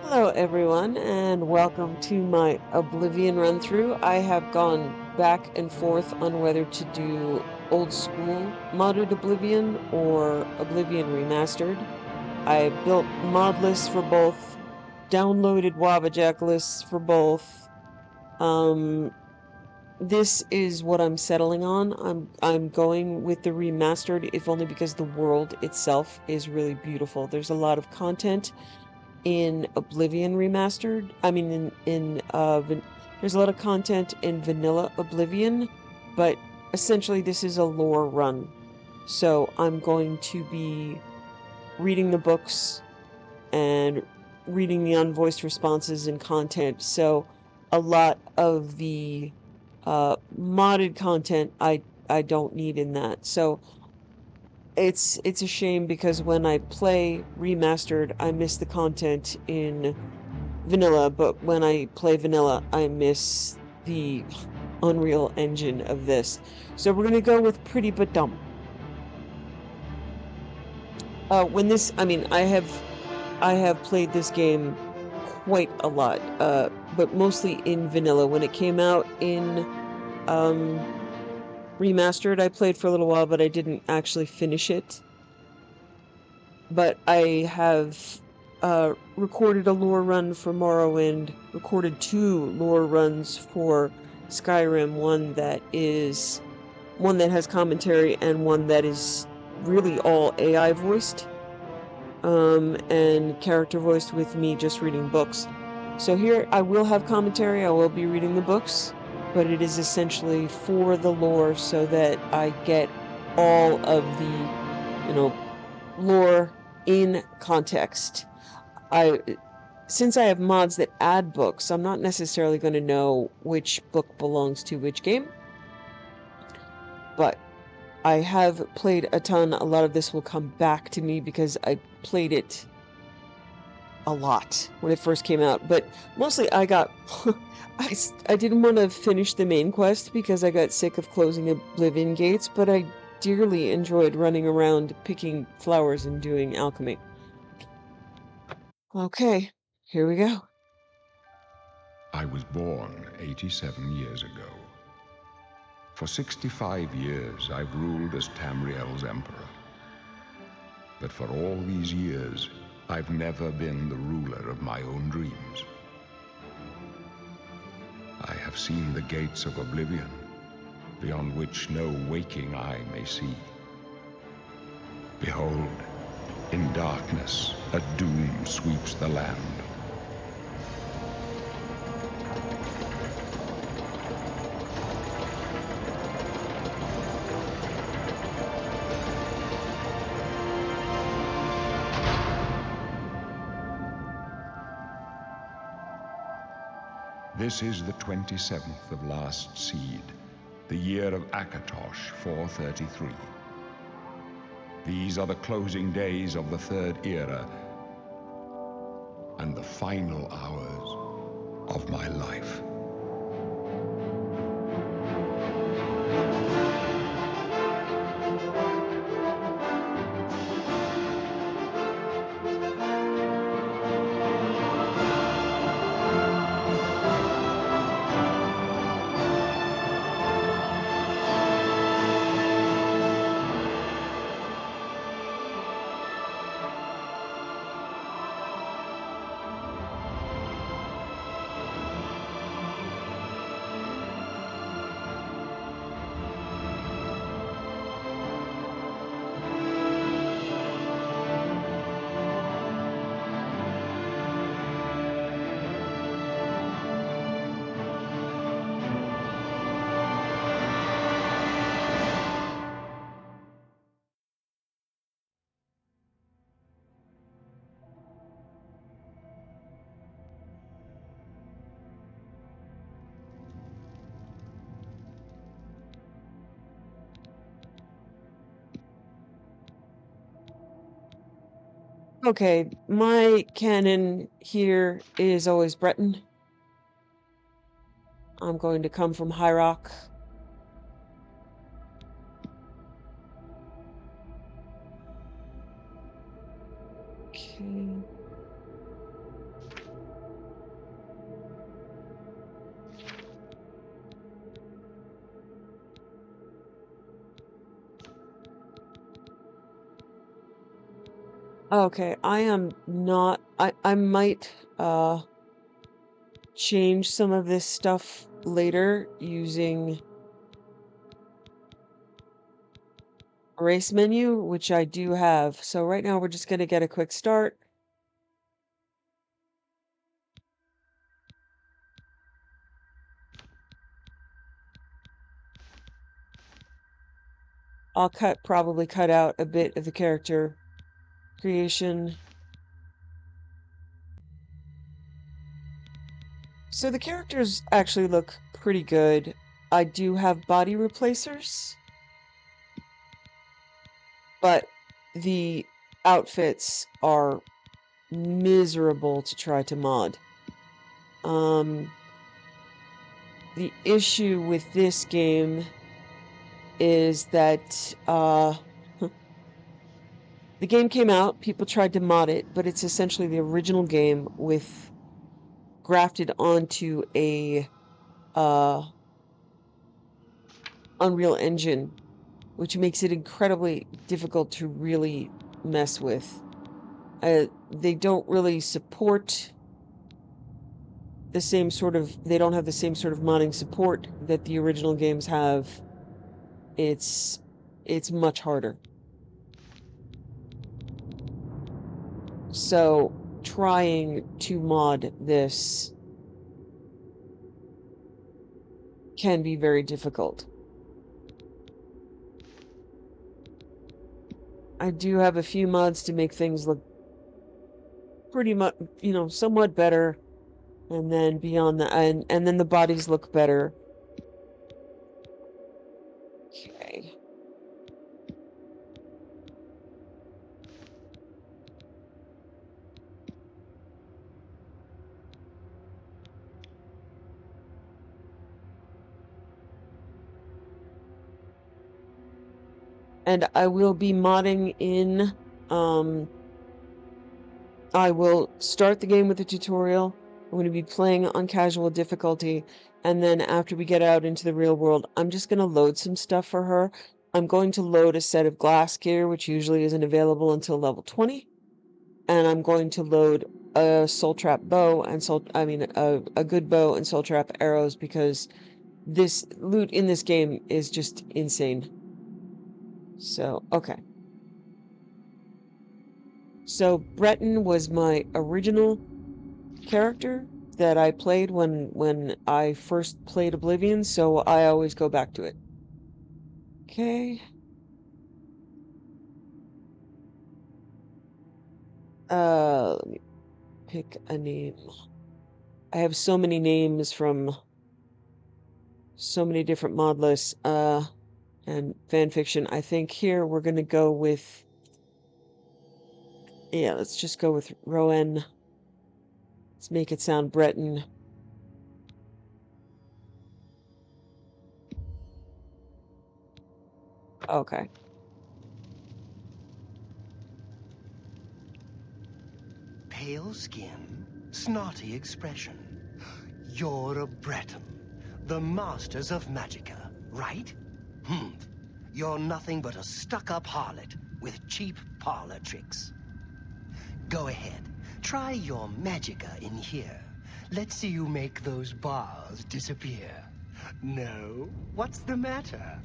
Hello, everyone, and welcome to my Oblivion run-through. I have gone back and forth on whether to do old school modded Oblivion or Oblivion Remastered. I built mod lists for both, downloaded Wabajack lists for both. Um, this is what I'm settling on. I'm going with the Remastered, if only because the world itself is really beautiful. There's a lot of content in Oblivion Remastered. I mean, there's a lot of content in vanilla Oblivion, but essentially this is a lore run. So I'm going to be reading the books and reading the unvoiced responses and content. So a lot of the modded content I don't need in that. So it's a shame because when I play Remastered, I miss the content in vanilla, but when I play vanilla, I miss the Unreal Engine of this. So we're gonna go with Pretty But Dumb. I mean, I have played this game quite a lot, but mostly in vanilla. When it came out in um, Remastered, I played for a little while, but I didn't actually finish it. But I have recorded a lore run for Morrowind, recorded two lore runs for Skyrim, one that has commentary and one that is really all AI voiced, and character voiced with me just reading books. So here I will have commentary, I will be reading the books, but it is essentially for the lore so that I get all of the, you know, lore in context. I Since I have mods that add books, I'm not necessarily going to know which book belongs to which game, but I have played a ton. A lot of this will come back to me because I played it a lot when it first came out, but mostly I got I didn't want to finish the main quest because I got sick of closing Oblivion gates, but I dearly enjoyed running around picking flowers and doing alchemy. Okay, here we go. I was born 87 years ago. For 65 years, I've ruled as Tamriel's emperor. But for all these years, I've never been the ruler of my own dreams. I have seen the gates of Oblivion, beyond which no waking eye may see. Behold, in darkness, a doom sweeps the land. This is the 27th of last seed, the year of Akatosh 433. These are the closing days of the Third Era and the final hours of my life. Okay, my canon here is always Breton. I'm going to come from High Rock. Okay. Okay, I am not... I might, change some of this stuff later using race menu, which I do have. So right now we're just gonna get a quick start. I'll probably cut out a bit of the character creation. So the characters actually look pretty good. I do have body replacers, but the outfits are miserable to try to mod. The issue with this game is that the game came out, people tried to mod it, but it's essentially the original game with grafted onto a Unreal Engine, which makes it incredibly difficult to really mess with. They don't really support the same sort of, they don't have the same sort of modding support that the original games have. It's much harder. So trying to mod this can be very difficult. I do have a few mods to make things look pretty much, somewhat better. And then beyond that, and then the bodies look better. Okay. And I will be modding in, I will start the game with a tutorial. I'm going to be playing on casual difficulty, and then after we get out into the real world, I'm just going to load some stuff for her. I'm going to load a set of glass gear, which usually isn't available until level 20, and I'm going to load a soul trap bow and a good bow and soul trap arrows, because this loot in this game is just insane. So, okay. So Breton was my original character that I played when I first played Oblivion, so I always go back to it. Okay. Let me pick a name. I have so many names from so many different mod lists, and fan fiction. I think here we're gonna go with, yeah, let's just go with Rowan. Let's make it sound Breton. Okay. Pale skin, snotty expression. You're a Breton, the masters of magicka, right? You're nothing but a stuck-up harlot with cheap parlor tricks. Go ahead, try your magicka in here. Let's see you make those bars disappear. No? What's the matter?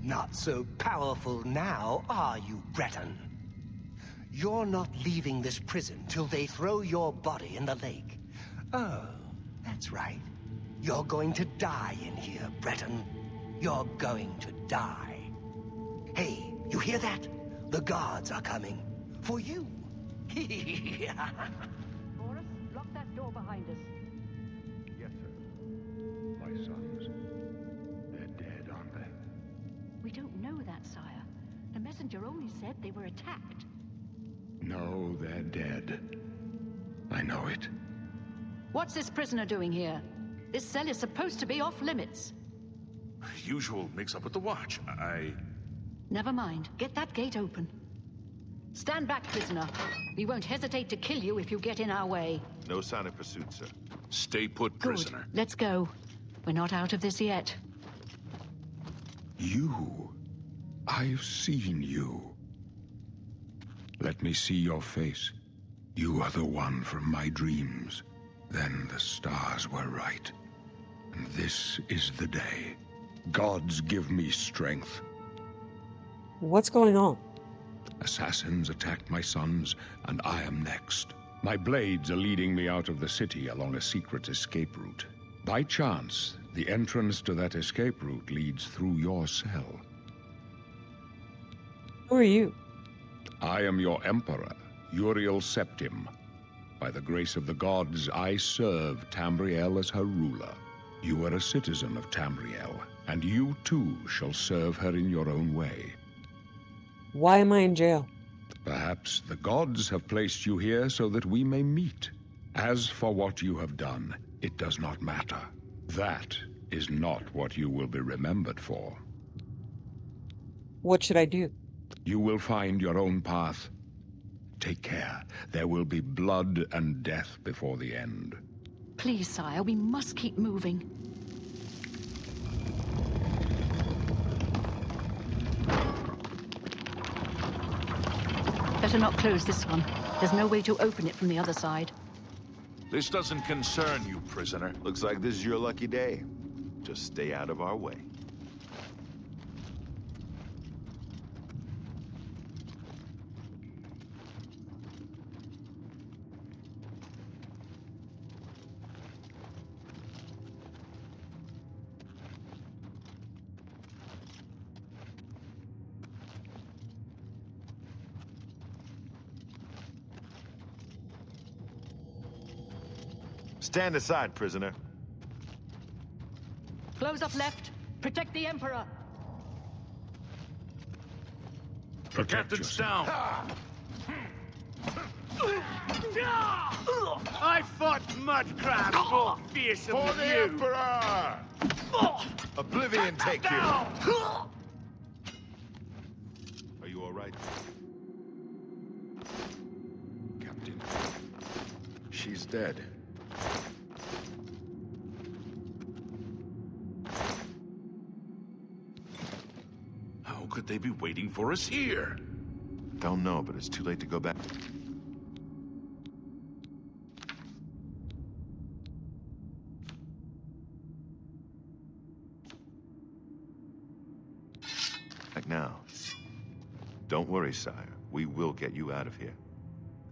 Not so powerful now, are you, Breton? You're not leaving this prison till they throw your body in the lake. Oh, that's right. You're going to die in here, Breton. You're going to die. Hey, you hear that? The guards are coming. For you. Boris, lock that door behind us. Yes, sir. My sons. They're dead, aren't they? We don't know that, sire. The messenger only said they were attacked. No, they're dead. I know it. What's this prisoner doing here? This cell is supposed to be off limits. Usual mix-up with the watch. Never mind. Get that gate open. Stand back, prisoner. We won't hesitate to kill you if you get in our way. No sign of pursuit, sir. Stay put, Good. prisoner. Let's go. We're not out of this yet. You. I've seen you. Let me see your face. You are the one from my dreams. Then the stars were right. And this is the day. Gods give me strength. What's going on? Assassins attacked my sons, and I am next. My blades are leading me out of the city along a secret escape route. By chance, the entrance to that escape route leads through your cell. Who are you? I am your emperor, Uriel Septim. By the grace of the gods, I serve Tamriel as her ruler. You are a citizen of Tamriel, and you too shall serve her in your own way. Why am I in jail? Perhaps the gods have placed you here so that we may meet. As for what you have done, it does not matter. That is not what you will be remembered for. What should I do? You will find your own path. Take care. There will be blood and death before the end. Please, sire, we must keep moving. Better not close this one. There's no way to open it from the other side. This doesn't concern you, prisoner. Looks like this is your lucky day. Just stay out of our way. Stand aside, prisoner. Close up left. Protect the Emperor. The captain's down. I fought mud crabs more fearsome For than the you. Emperor! Oblivion take you! Down. Are you all right? Captain, she's dead. How could they be waiting for us here? Don't know, but it's too late to go back. Like now. Don't worry, sire. We will get you out of here.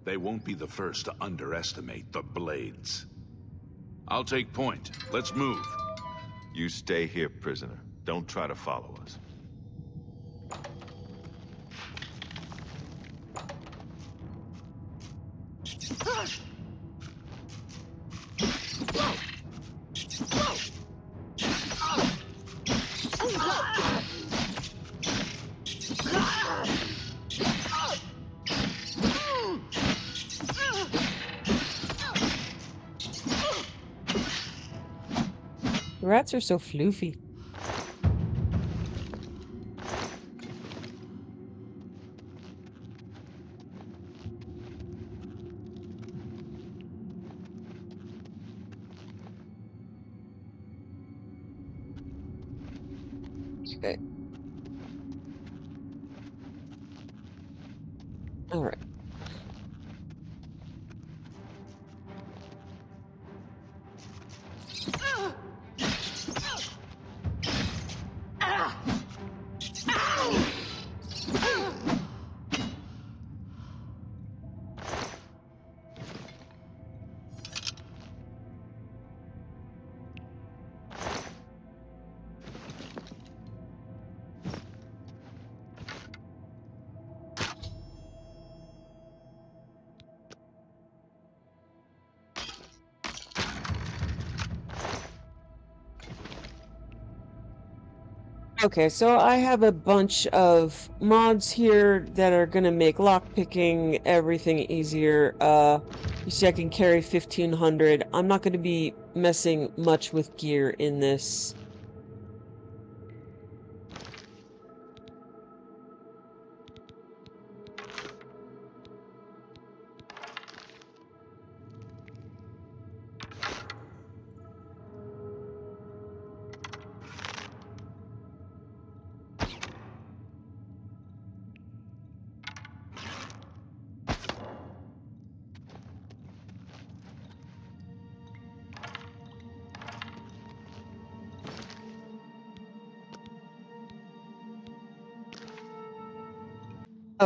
They won't be the first to underestimate the Blades. I'll take point. Let's move. You stay here, prisoner. Don't try to follow us. The rats are so floofy. Okay. All right. Okay, so I have a bunch of mods here that are gonna make lockpicking everything easier. You see I can carry 1500. I'm not gonna be messing much with gear in this.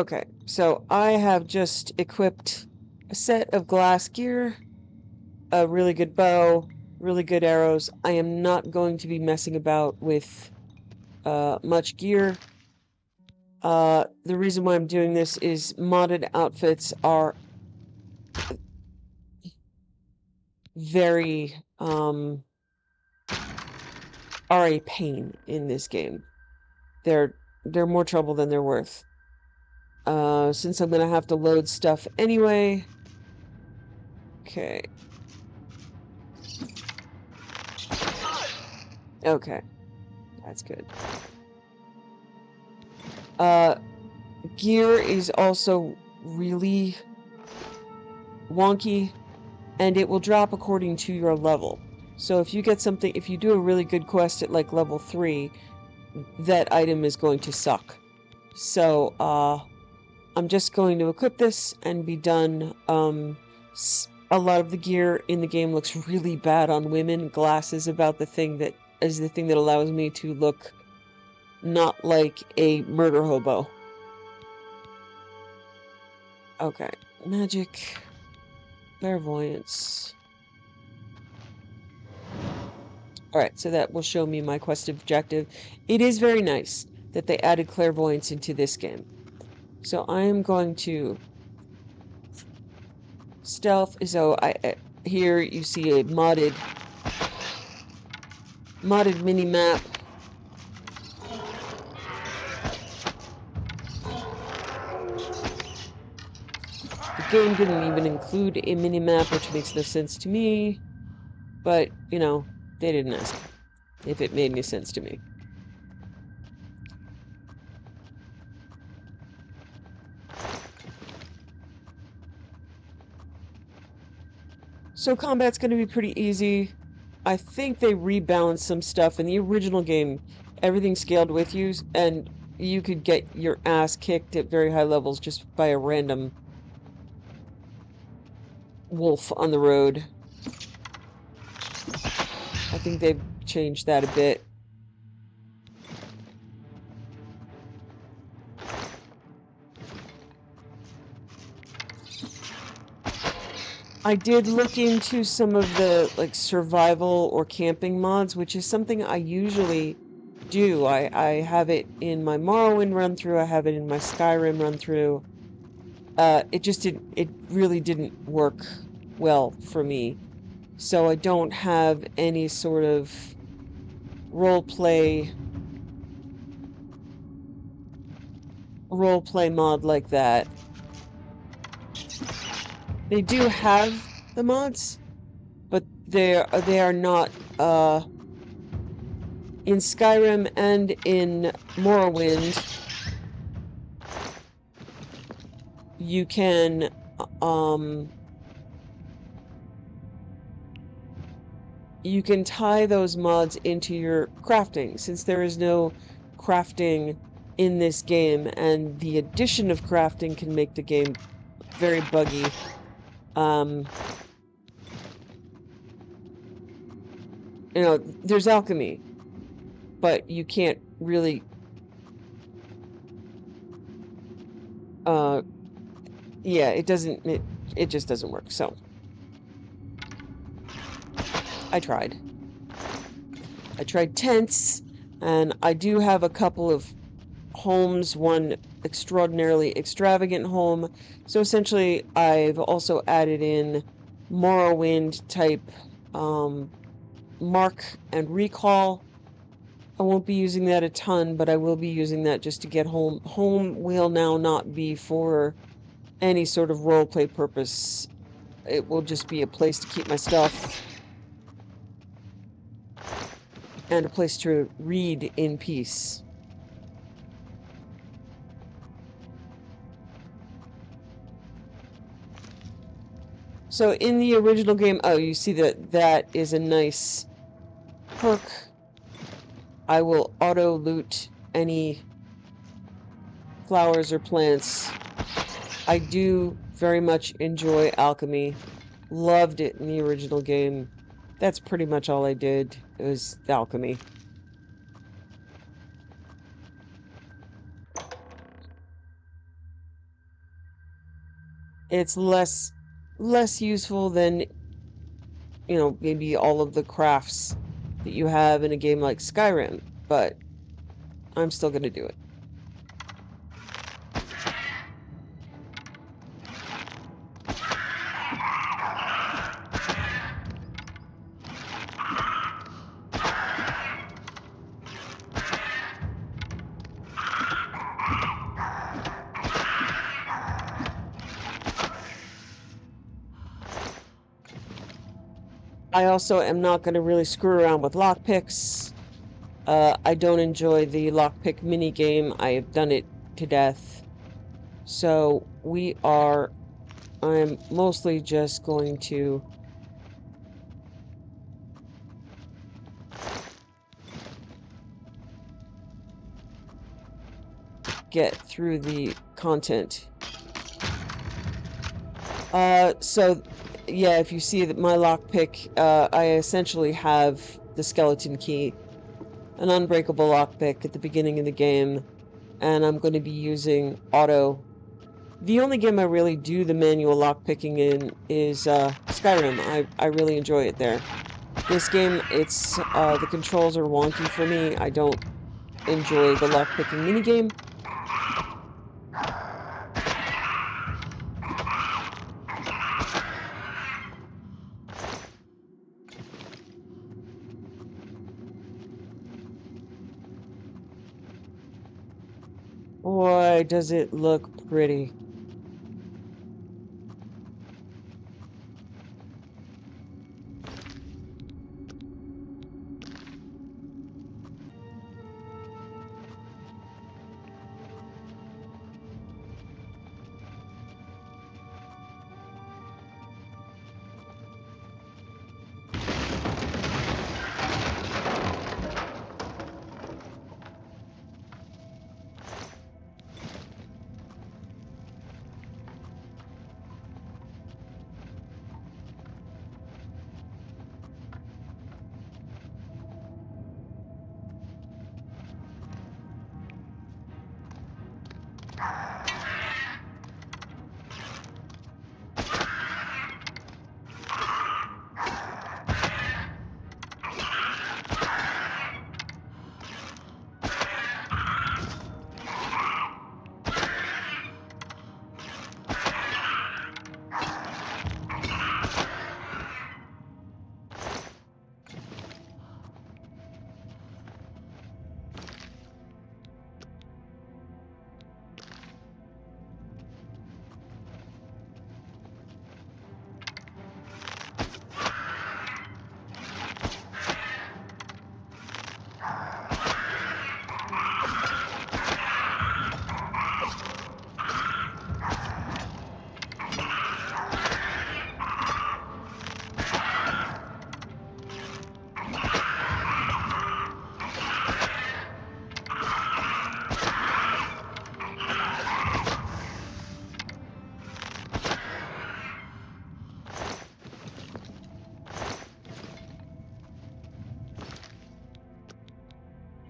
Okay, so I have just equipped a set of glass gear, a really good bow, really good arrows. I am not going to be messing about with much gear. The reason why I'm doing this is modded outfits are very, are a pain in this game. They're more trouble than they're worth. Since I'm gonna have to load stuff anyway. Okay. Okay. That's good. Gear is also really wonky, and it will drop according to your level. So if you get something, if you do a really good quest at like level 3, that item is going to suck. So, I'm just going to equip this and be done. A lot of the gear in the game looks really bad on women. Glass is about the thing that allows me to look not like a murder hobo. Okay, magic, clairvoyance. Alright, so that will show me my quest objective. It is very nice that they added clairvoyance into this game. So I am going to stealth. So here you see a modded mini map. The game didn't even include a mini map, which makes no sense to me. But you know, they didn't ask if it made any sense to me. So combat's going to be pretty easy. I think they rebalanced some stuff. In the original game, everything scaled with you, and you could get your ass kicked at very high levels just by a random wolf on the road. I think they've changed that a bit. I did look into some of the like survival or camping mods, which is something I usually do. I have it in my Morrowind run through, I have it in my Skyrim run through. It really didn't work well for me. So I don't have any sort of roleplay mod like that. They do have the mods, but they are not in Skyrim and in Morrowind. You can tie those mods into your crafting, since there is no crafting in this game, and the addition of crafting can make the game very buggy. You know, there's alchemy, but you can't really yeah, it just doesn't work. So I tried tents, and I do have a couple of homes, one extraordinarily extravagant home. So essentially I've also added in Morrowind type mark and recall. I won't be using that a ton, but I will be using that just to get home. Home will now not be for any sort of roleplay purpose. It will just be a place to keep my stuff and a place to read in peace. So in the original game, oh, you see that is a nice perk. I will auto loot any flowers or plants. I do very much enjoy alchemy. Loved it in the original game. That's pretty much all I did. It was alchemy. It's less useful than, you know, maybe all of the crafts that you have in a game like Skyrim, but I'm still gonna do it. I also am not going to really screw around with lockpicks. I don't enjoy the lockpick mini game. I have done it to death. So I'm mostly just going to get through the content. So yeah, if you see that my lockpick, I essentially have the skeleton key, an unbreakable lockpick at the beginning of the game, and I'm going to be using auto. The only game I really do the manual lockpicking in is Skyrim. I really enjoy it there. This game, it's the controls are wonky for me. I don't enjoy the lockpicking minigame. Boy, does it look pretty.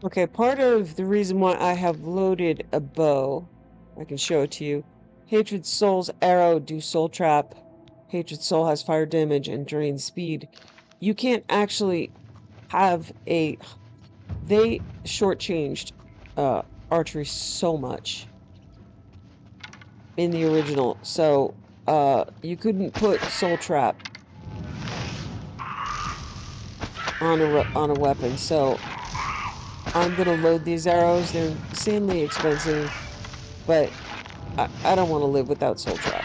Okay, part of the reason why I have loaded a bow, I can show it to you. Hatred Soul's arrow do soul trap. Hatred Soul has fire damage and drain speed. You can't actually have a... They shortchanged archery so much in the original, so you couldn't put soul trap on a weapon, so I'm gonna load these arrows. They're insanely expensive, but I don't want to live without soul trap.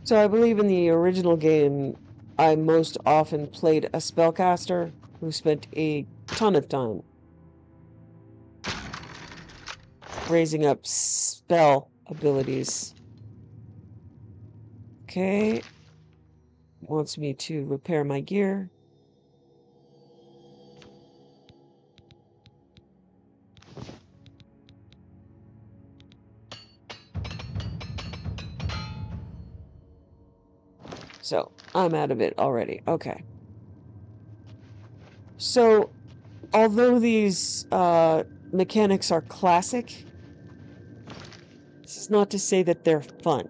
So I believe in the original game, I most often played a spellcaster who spent a ton of time raising up spell abilities. Okay. Wants me to repair my gear. So, I'm out of it already. Okay. So, although these mechanics are classic, this is not to say that they're fun.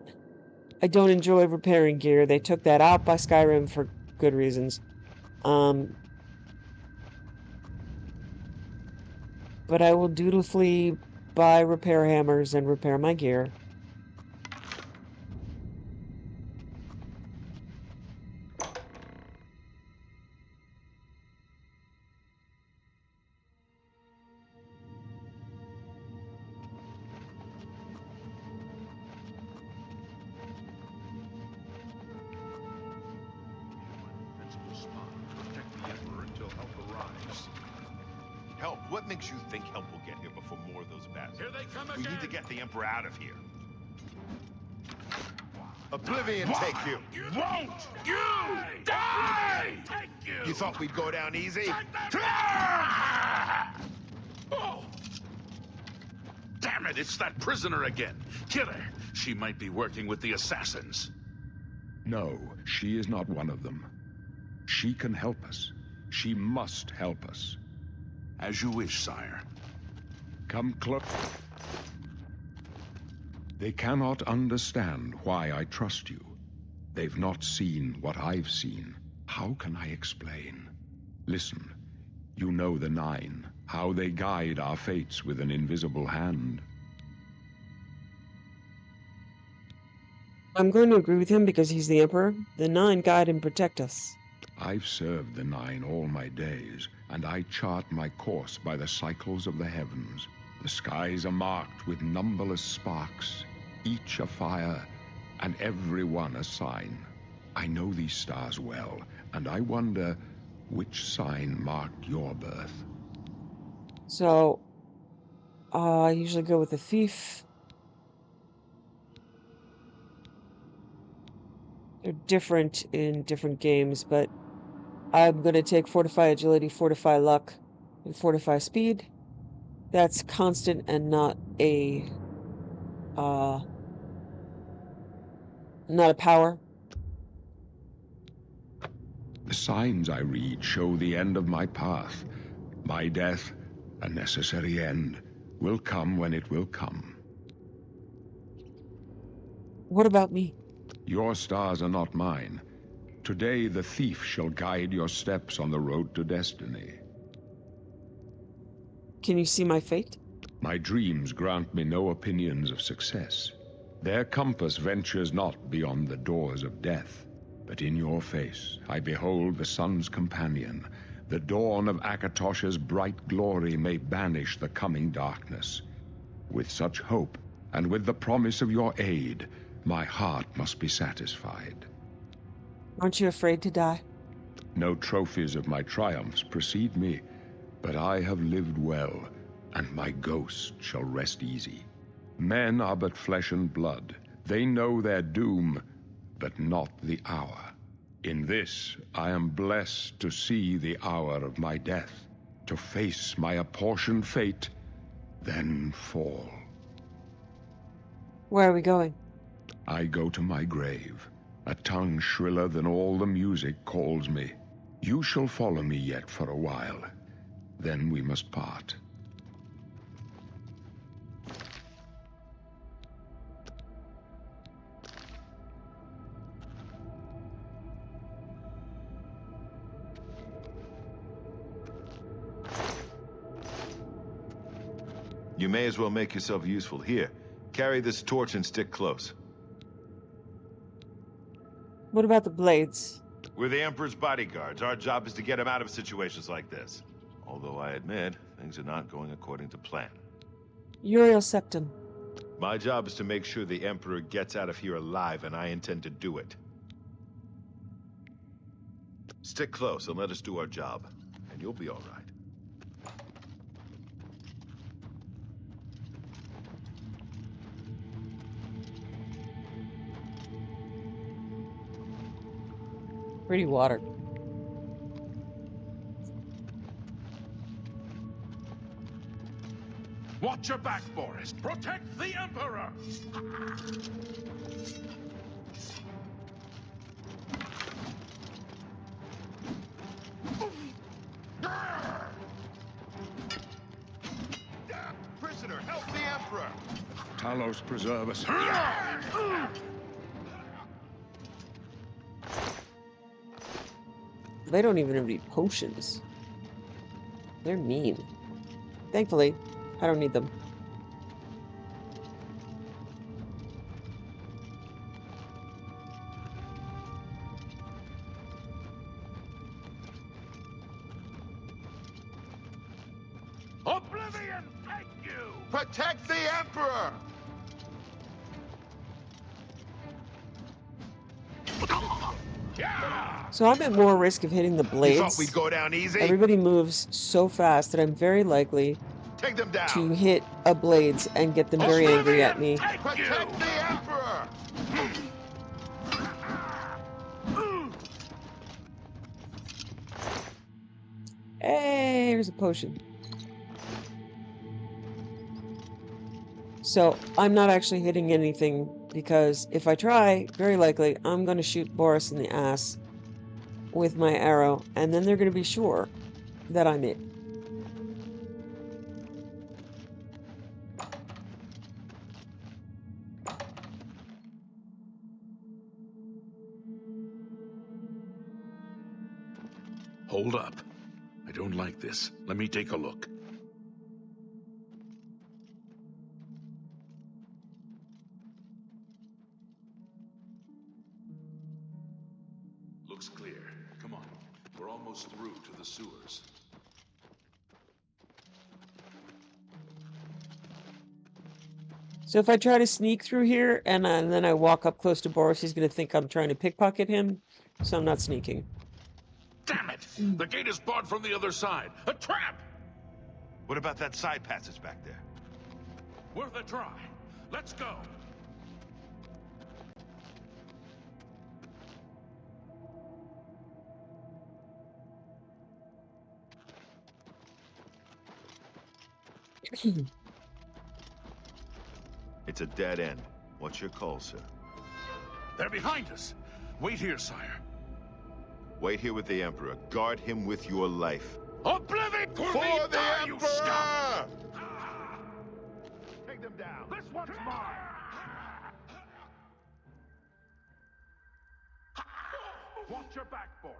I don't enjoy repairing gear. They took that out by Skyrim for good reasons. But I will dutifully buy repair hammers and repair my gear. Protect the Emperor until help arrives. Help? What makes you think help will get here before more of those bastards? Here they come We again! need to get the Emperor out of here. Oblivion take you! You won't! You die! Take you! You thought we'd go down easy? Oh! Damn it, it's that prisoner again. Kill her. She might be working with the assassins. No, she is not one of them. She can help us. She must help us. As you wish, sire. Come close. They cannot understand why I trust you. They've not seen what I've seen. How can I explain? Listen, you know the Nine, how they guide our fates with an invisible hand. I'm going to agree with him because he's the Emperor. The Nine guide and protect us. I've served the Nine all my days, and I chart my course by the cycles of the heavens. The skies are marked with numberless sparks, each a fire, and every one a sign. I know these stars well, and I wonder which sign marked your birth. So, I usually go with the thief. They're different in different games, but I'm going to take Fortify Agility, Fortify Luck, and Fortify Speed. That's constant and not a power. The signs I read show the end of my path. My death, a necessary end, will come when it will come. What about me? Your stars are not mine. Today the thief shall guide your steps on the road to destiny. Can you see my fate? My dreams grant me no opinions of success. Their compass ventures not beyond the doors of death. But in your face I behold the sun's companion. The dawn of Akatosh's bright glory may banish the coming darkness. With such hope, and with the promise of your aid, my heart must be satisfied. Aren't you afraid to die? No trophies of my triumphs precede me, but I have lived well, and my ghost shall rest easy. Men are but flesh and blood. They know their doom, but not the hour. In this, I am blessed to see the hour of my death, to face my apportioned fate, then fall. Where are we going? I go to my grave. A tongue shriller than all the music calls me. You shall follow me yet for a while. Then we must part. You may as well make yourself useful. Here, carry this torch and stick close. What about the blades? We're the Emperor's bodyguards. Our job is to get him out of situations like this. Although I admit, things are not going according to plan. Uriel Septum. My job is to make sure the Emperor gets out of here alive, and I intend to do it. Stick close and let us do our job, and you'll be all right. Pretty water. Watch your back, Boris. Protect the Emperor! Prisoner, help the Emperor! Talos preserve us. They don't even have any potions. They're mean. Thankfully, I don't need them. Oblivion, thank you! Protect the Emperor! So I'm at more risk of hitting the You thought blades. we'd go down easy? Everybody moves so fast that I'm very likely Take them down! to hit a blades and get them very angry at me. Thank you! Protect the Emperor! Hey, here's a potion. So I'm not actually hitting anything because if I try, very likely I'm going to shoot Boris in the ass with my arrow, and then they're going to be sure that I'm it. Hold up. I don't like this. Let me take a look. Looks clear. Come on. We're almost through to the sewers. So if I try to sneak through here and then I walk up close to Boris, he's going to think I'm trying to pickpocket him. So I'm not sneaking. Damn it! The gate is barred from the other side. A trap! What about that side passage back there? Worth a try. Let's go. It's a dead end. What's your call, sir? They're behind us. Wait here, sire. Wait here with the Emperor. Guard him with your life. Oblivion for me, For the die, you scum! Emperor! Take them down. This one's mine. Watch your back, Boris.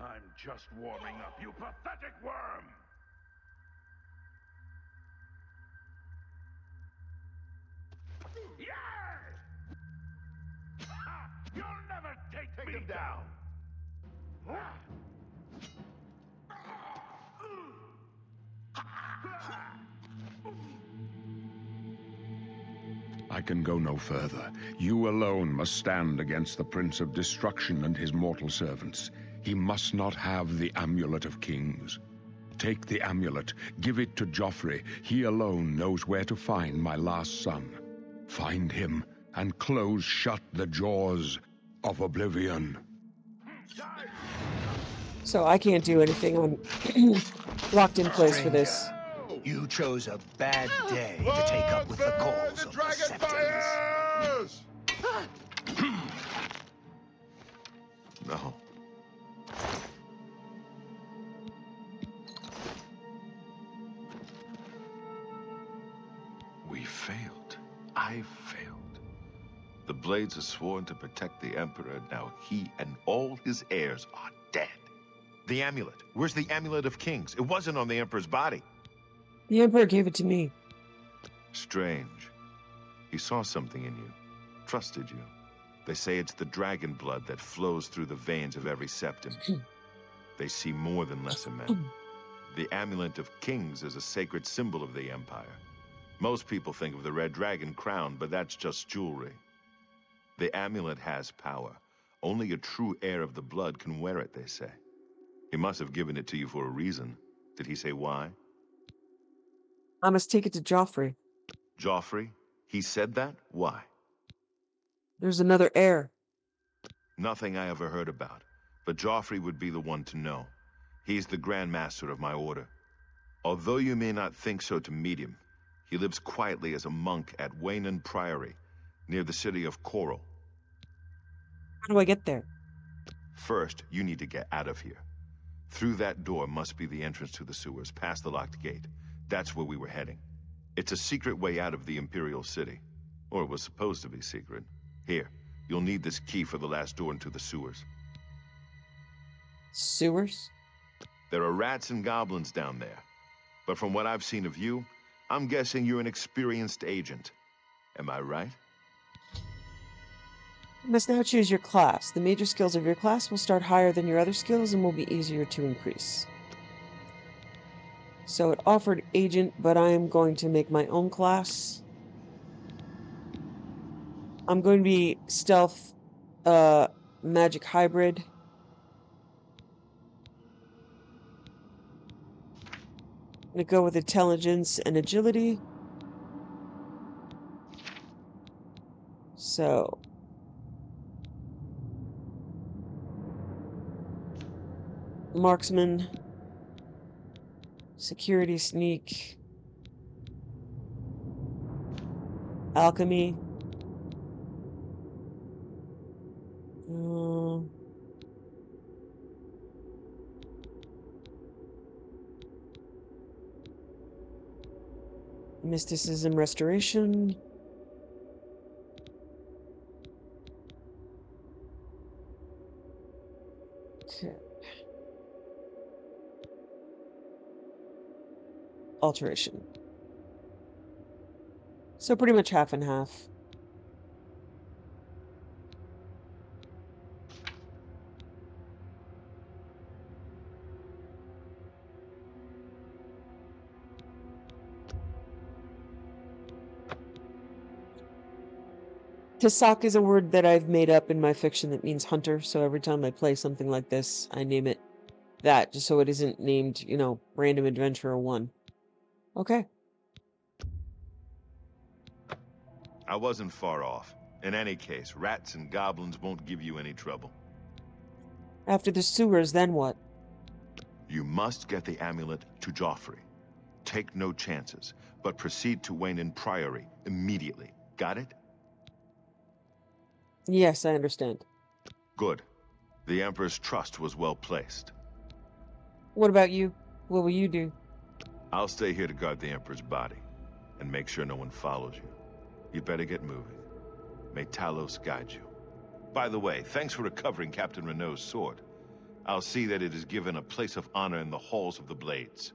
I'm just warming up, you pathetic worm! You'll never take me them down. I can go no further. You alone must stand against the Prince of Destruction and his mortal servants. He must not have the Amulet of Kings. Take the amulet, give it to Joffrey. He alone knows where to find my last son. Find him and close shut the jaws of Oblivion. So I can't do anything. I'm locked in place for this. You chose a bad day to take up with the cause of the Septons. No. We failed. I failed. The Blades are sworn to protect the Emperor. Now he and all his heirs are dead. The amulet. Where's the Amulet of Kings? It wasn't on the Emperor's body. The Emperor gave it to me. Strange. He saw something in you. Trusted you. They say it's the dragon blood that flows through the veins of every Septon. They see more than lesser men. The Amulet of Kings is a sacred symbol of the Empire. Most people think of the red dragon crown, but that's just jewelry. The amulet has power. Only a true heir of the blood can wear it, they say. He must have given it to you for a reason. Did he say why? I must take it to Joffrey. Joffrey? He said that? Why? There's another heir. Nothing I ever heard about. But Joffrey would be the one to know. He's the Grand Master of my order. Although you may not think so to meet him, he lives quietly as a monk at Waynon Priory, near the city of Coral. How do I get there? First, you need to get out of here. Through that door must be the entrance to the sewers, past the locked gate. That's where we were heading. It's a secret way out of the Imperial City. Or it was supposed to be secret. Here, you'll need this key for the last door into the sewers. Sewers? There are rats and goblins down there. But from what I've seen of you, I'm guessing you're an experienced agent. Am I right? You must now choose your class. The major skills of your class will start higher than your other skills and will be easier to increase. So it offered agent, but I am going to make my own class. I'm going to be stealth, magic hybrid. I'm going to go with intelligence and agility. So marksman, security sneak, alchemy. Mysticism restoration. Okay. Alteration. So pretty much half and half. Tasak is a word that I've made up in my fiction that means hunter, so every time I play something like this, I name it that, just so it isn't named, Random Adventurer 1. Okay. I wasn't far off. In any case, rats and goblins won't give you any trouble. After the sewers, then what? You must get the amulet to Joffrey. Take no chances, but proceed to Waynon Priory immediately. Got it? Yes, I understand. Good. The Emperor's trust was well placed. What about you? What will you do? I'll stay here to guard the Emperor's body, and make sure no one follows you. You'd better get moving. May Talos guide you. By the way, thanks for recovering Captain Renault's sword. I'll see that it is given a place of honor in the halls of the Blades.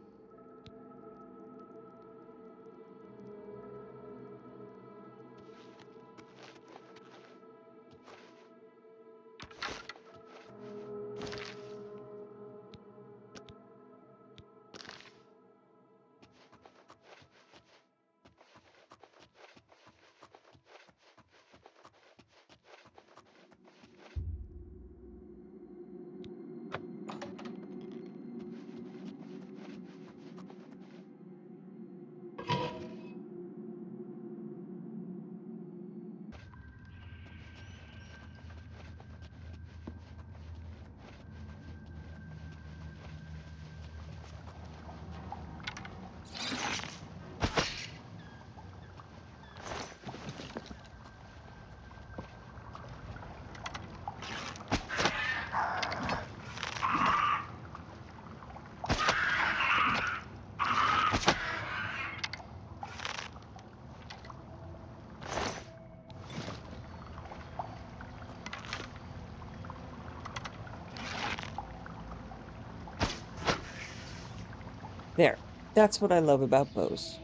There. That's what I love about bows.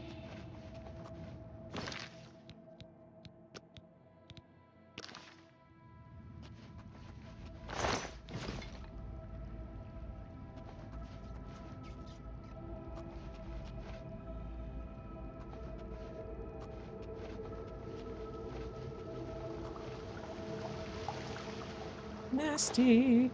Nasty.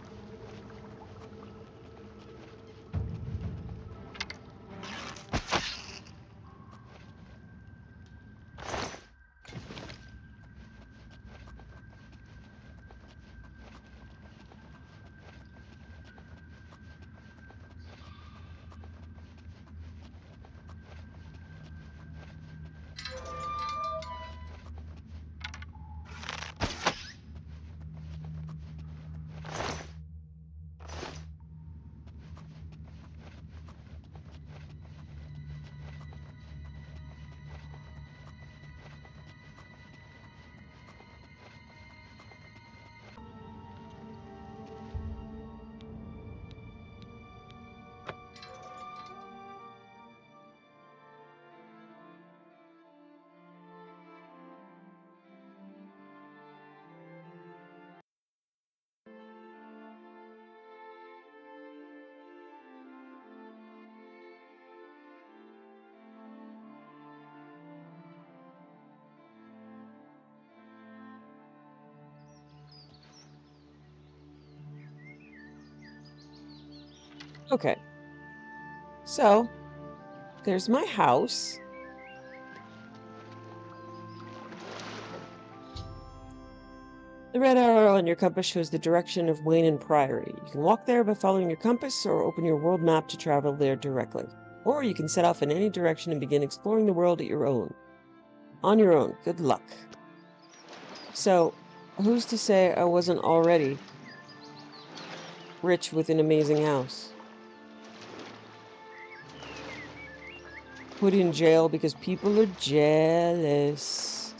Okay. So, there's my house. The red arrow on your compass shows the direction of Wayne and Priory. You can walk there by following your compass or open your world map to travel there directly. Or you can set off in any direction and begin exploring the world at your own. On your own. Good luck. So, who's to say I wasn't already rich with an amazing house? Put in jail because people are jealous.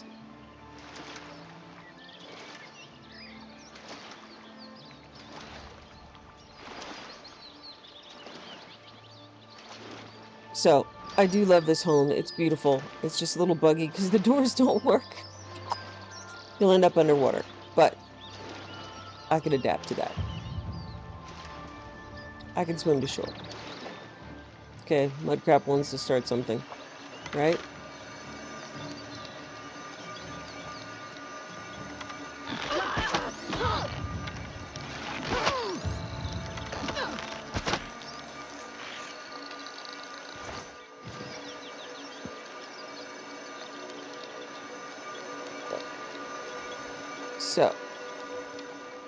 So, I do love this home. It's beautiful. It's just a little buggy because the doors don't work. You'll end up underwater, but I can adapt to that. I can swim to shore. Okay, Mudcrab wants to start something, right? So,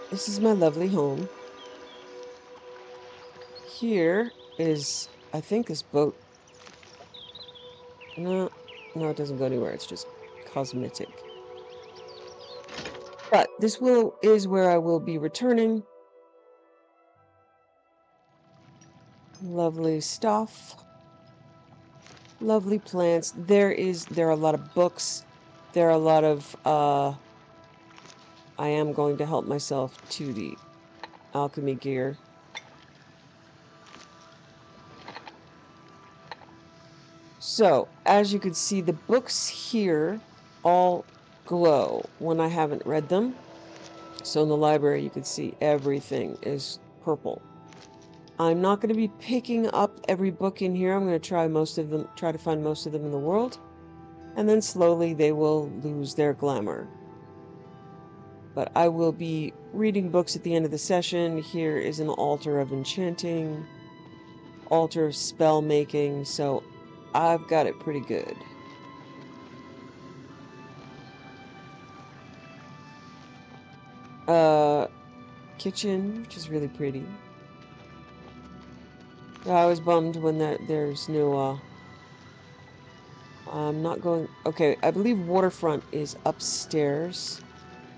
this is my lovely home. Here is, I think, this boat. No, it doesn't go anywhere. It's just cosmetic. But this is where I will be returning. Lovely stuff. Lovely plants. There are a lot of books. There are a lot of I am going to help myself to the alchemy gear. So, as you can see, the books here all glow when I haven't read them. So in the library, you can see everything is purple. I'm not going to be picking up every book in here. I'm going to try to find most of them in the world. And then slowly they will lose their glamour. But I will be reading books at the end of the session. Here is an altar of enchanting, altar of spell making, so I've got it pretty good. Kitchen, which is really pretty. I was bummed when there's no, I'm not going, okay, I believe waterfront is upstairs,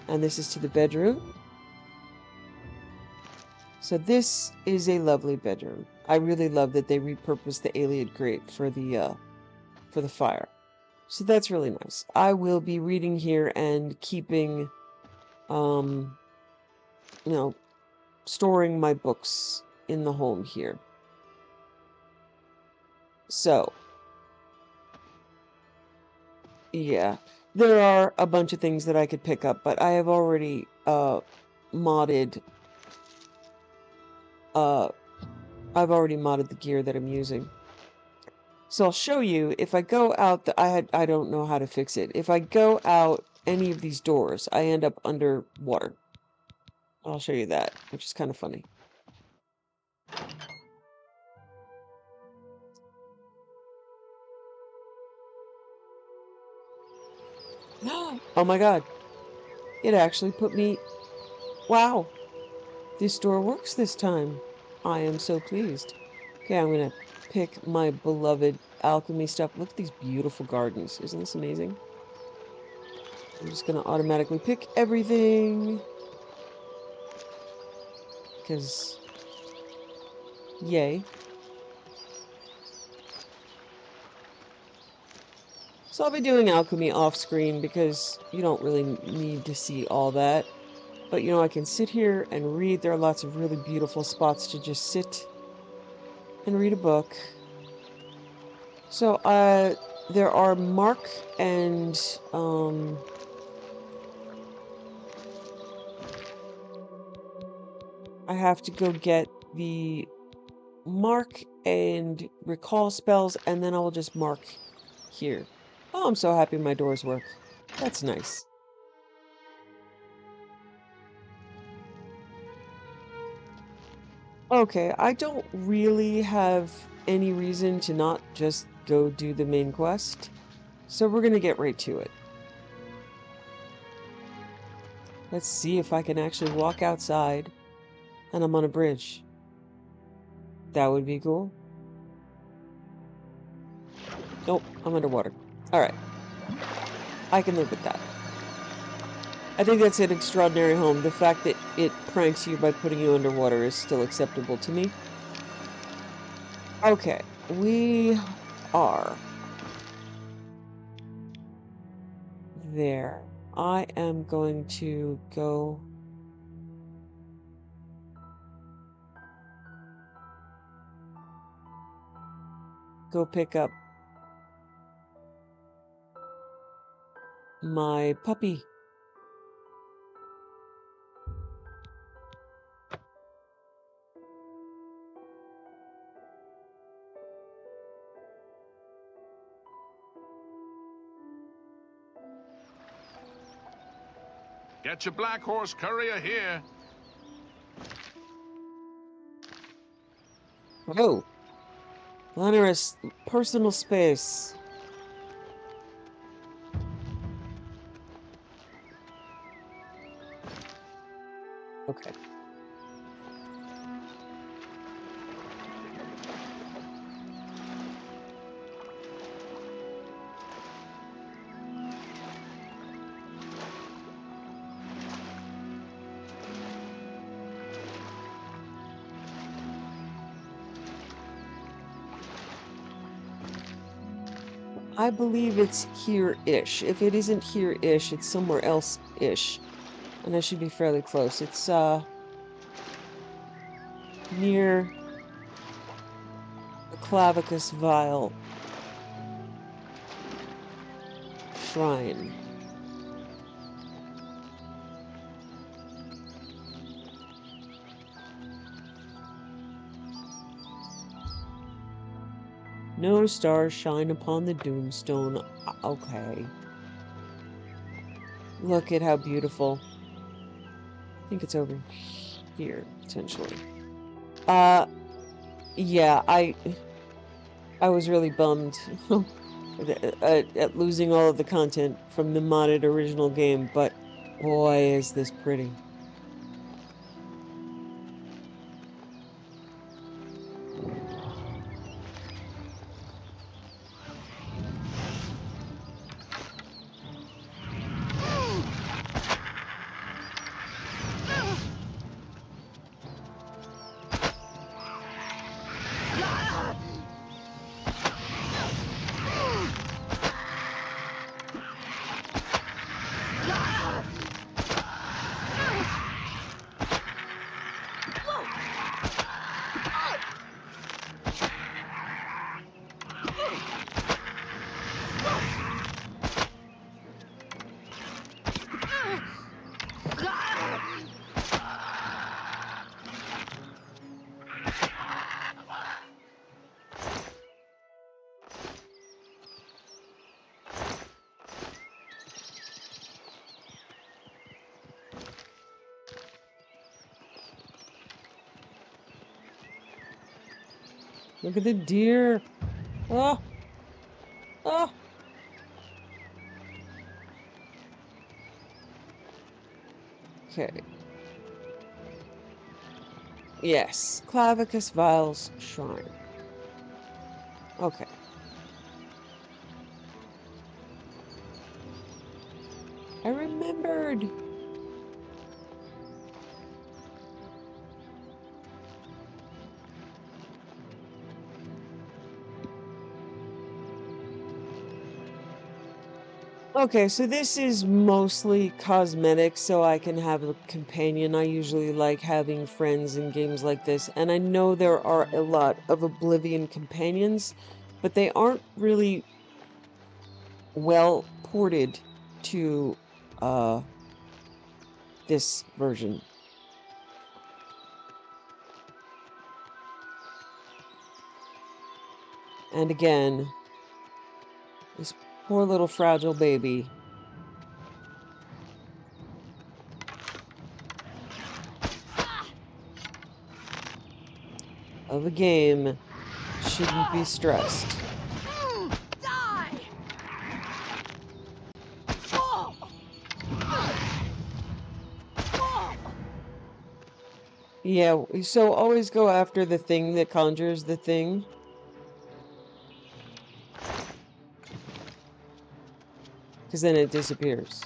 and this is to the bedroom. So this is a lovely bedroom. I really love that they repurposed the alien grate for the fire. So that's really nice. I will be reading here and keeping, storing my books in the home here. So, yeah, there are a bunch of things that I could pick up, but I have already, modded, I've already modded the gear that I'm using. So I'll show you, if I go out, I don't know how to fix it. If I go out any of these doors, I end up underwater. I'll show you that, which is kind of funny. Oh my god. It actually put me... Wow. This door works this time. I am so pleased. Okay, I'm gonna pick my beloved alchemy stuff. Look at these beautiful gardens. Isn't this amazing? I'm just gonna automatically pick everything. Because... Yay. So I'll be doing alchemy off screen because you don't really need to see all that. But I can sit here and read. There are lots of really beautiful spots to just sit and read a book. So there are Mark and I have to go get the mark and recall spells, and then I will just mark here. Oh, I'm so happy my doors work. That's nice. Okay, I don't really have any reason to not just go do the main quest, so we're gonna get right to it. Let's see if I can actually walk outside and I'm on a bridge. That would be cool. Nope, I'm underwater. Alright. I can live with that. I think that's an extraordinary home. The fact that it pranks you by putting you underwater is still acceptable to me. Okay, we are there. I am going to go pick up my puppy. Get your black horse courier here. Oh, onerous personal space. Okay. I believe it's here-ish. If it isn't here-ish, it's somewhere else-ish. And I should be fairly close. It's, near the Clavicus Vial Shrine. No stars shine upon the Doomstone. Okay. Look at how beautiful. I think it's over here, potentially. Yeah, I was really bummed at losing all of the content from the modded original game, but boy, is this pretty. Look at the deer. Oh, oh. Okay. Yes, Clavicus Vial's Shrine. Okay. I remembered. Okay, so this is mostly cosmetic, so I can have a companion. I usually like having friends in games like this, and I know there are a lot of Oblivion companions, but they aren't really well ported to this version. And again, this poor little fragile baby. of a game shouldn't be stressed. Die! Yeah, so always go after the thing that conjures the thing. Because then it disappears.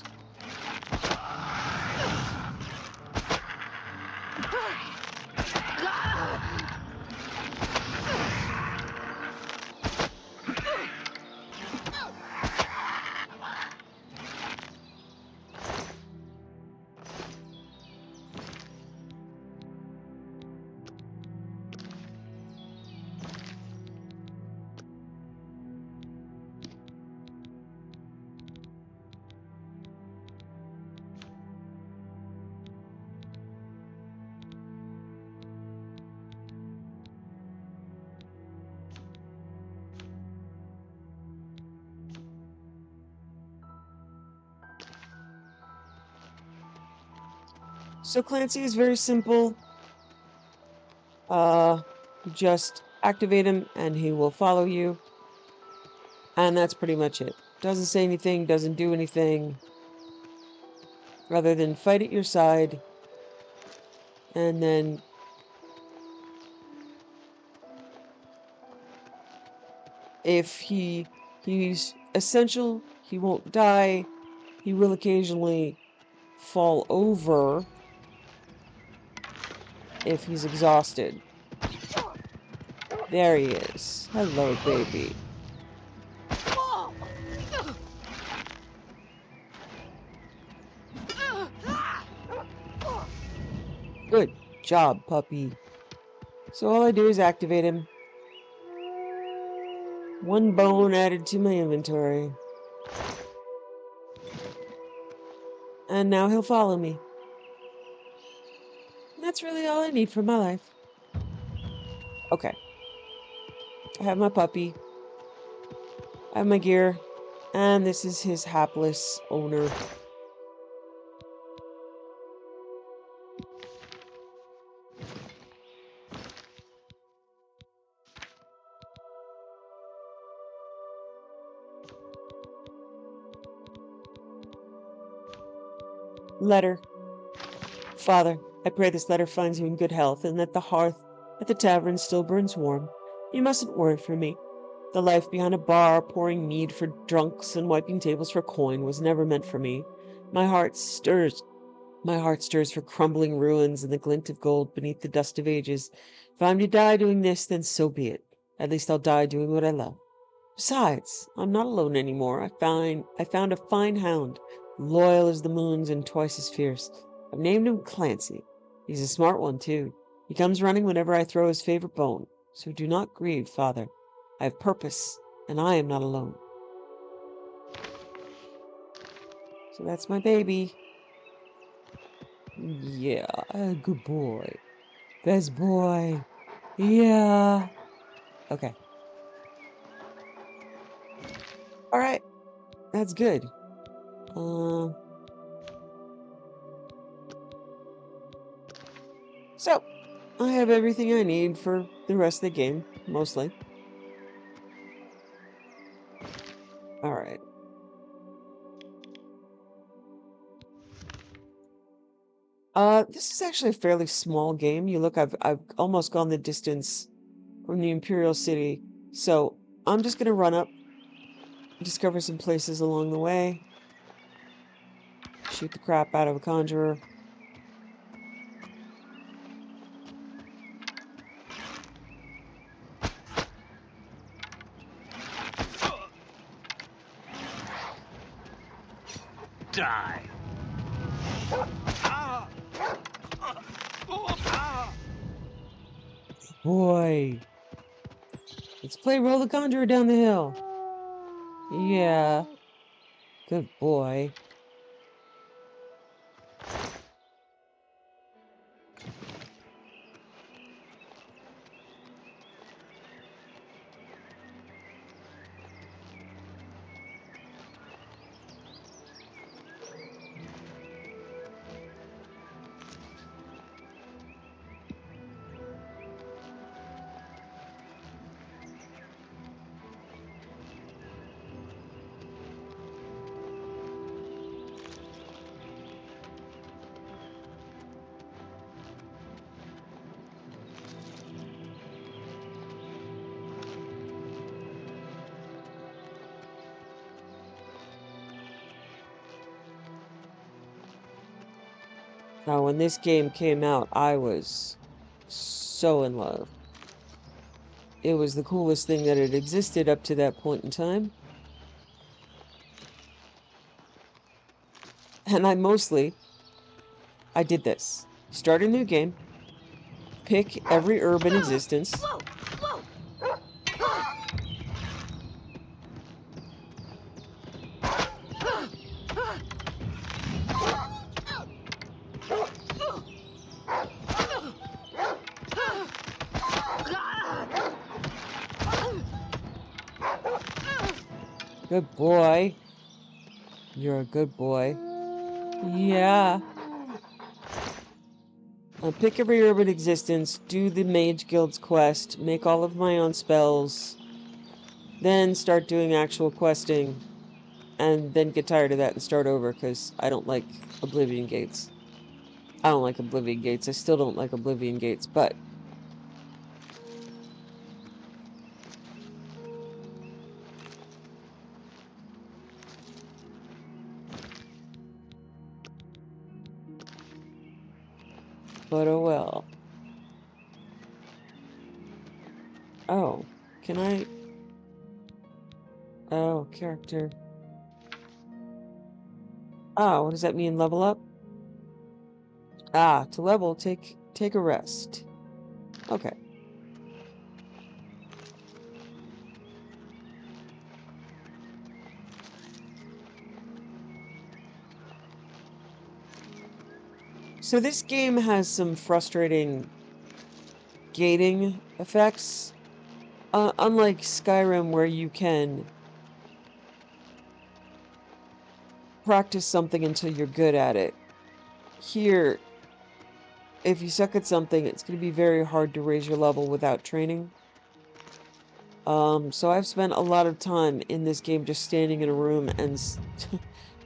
So Clancy is very simple. Just activate him and he will follow you. And that's pretty much it. Doesn't say anything, doesn't do anything other than fight at your side. And then if he's essential, he won't die. He will occasionally fall over if he's exhausted. There he is. Hello, baby. Good job, puppy. So all I do is activate him. One bone added to my inventory. And now he'll follow me. That's really all I need for my life. Okay. I have my puppy. I have my gear. And this is his hapless owner. Letter. Father, I pray this letter finds you in good health and that the hearth at the tavern still burns warm. You mustn't worry for me. The life behind a bar, pouring mead for drunks and wiping tables for coin, was never meant for me. My heart stirs. My heart stirs for crumbling ruins and the glint of gold beneath the dust of ages. If I'm to die doing this, then so be it. At least I'll die doing what I love. Besides, I'm not alone anymore. I found a fine hound, loyal as the moons and twice as fierce. I've named him Clancy. He's a smart one, too. He comes running whenever I throw his favorite bone. So do not grieve, Father. I have purpose, and I am not alone. So that's my baby. Yeah, good boy. Best boy. Yeah. Okay. All right. That's good. So, I have everything I need for the rest of the game, mostly. All right. This is actually a fairly small game. You look, I've almost gone the distance from the Imperial City, so I'm just gonna run up, discover some places along the way, shoot the crap out of a conjurer. Die! Boy, let's play Roll the Conjurer down the hill. Yeah, good boy. Now, when this game came out, I was so in love. It was the coolest thing that had existed up to that point in time. And I did this. Start a new game, pick every herb in existence, good boy. You're a good boy. Yeah. Pick every herb in existence, do the Mage Guild's quest, make all of my own spells, then start doing actual questing, and then get tired of that and start over because I don't like Oblivion Gates. I don't like Oblivion Gates. I still don't like Oblivion Gates, but oh well. Oh, can I? Oh, character. Ah, what does that mean? Level up? Ah, to level, take a rest. Okay. So this game has some frustrating gating effects. Unlike Skyrim, where you can practice something until you're good at it. Here, if you suck at something, it's going to be very hard to raise your level without training. So I've spent a lot of time in this game just standing in a room and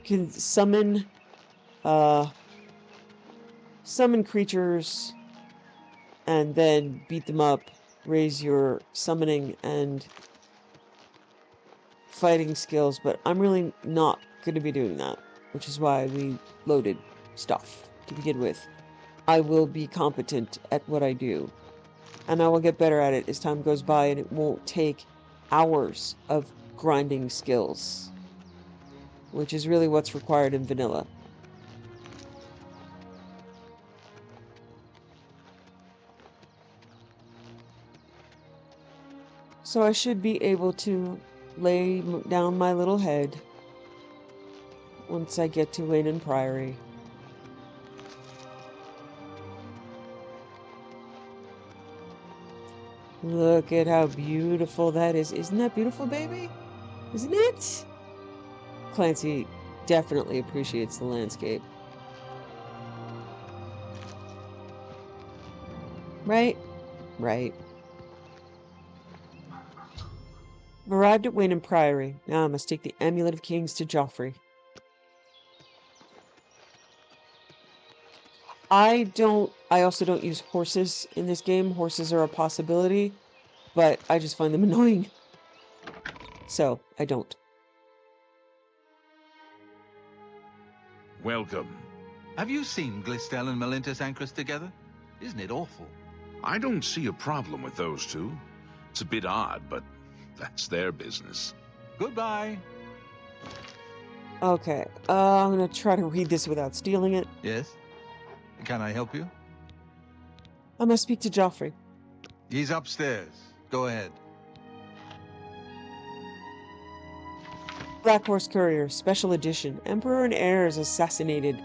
can summon creatures and then beat them up, raise your summoning and fighting skills, but I'm really not going to be doing that, which is why we loaded stuff to begin with. I will be competent at what I do, and I will get better at it as time goes by, and it won't take hours of grinding skills, which is really what's required in vanilla. So I should be able to lay down my little head once I get to Wayne Priory. Look at how beautiful that is. Isn't that beautiful, baby? Isn't it? Clancy definitely appreciates the landscape. Right? Right. I've arrived at Wayne Priory. Now I must take the Amulet of Kings to Joffrey. I also don't use horses in this game. Horses are a possibility, but I just find them annoying. So, I don't. Welcome. Have you seen Glistel and Melintus Ancrus together? Isn't it awful? I don't see a problem with those two. It's a bit odd, but that's their business. Goodbye. Okay, I'm gonna try to read this without stealing it. Yes? Can I help you? I must speak to Joffrey. He's upstairs. Go ahead. Black Horse Courier, Special Edition. Emperor and heirs assassinated.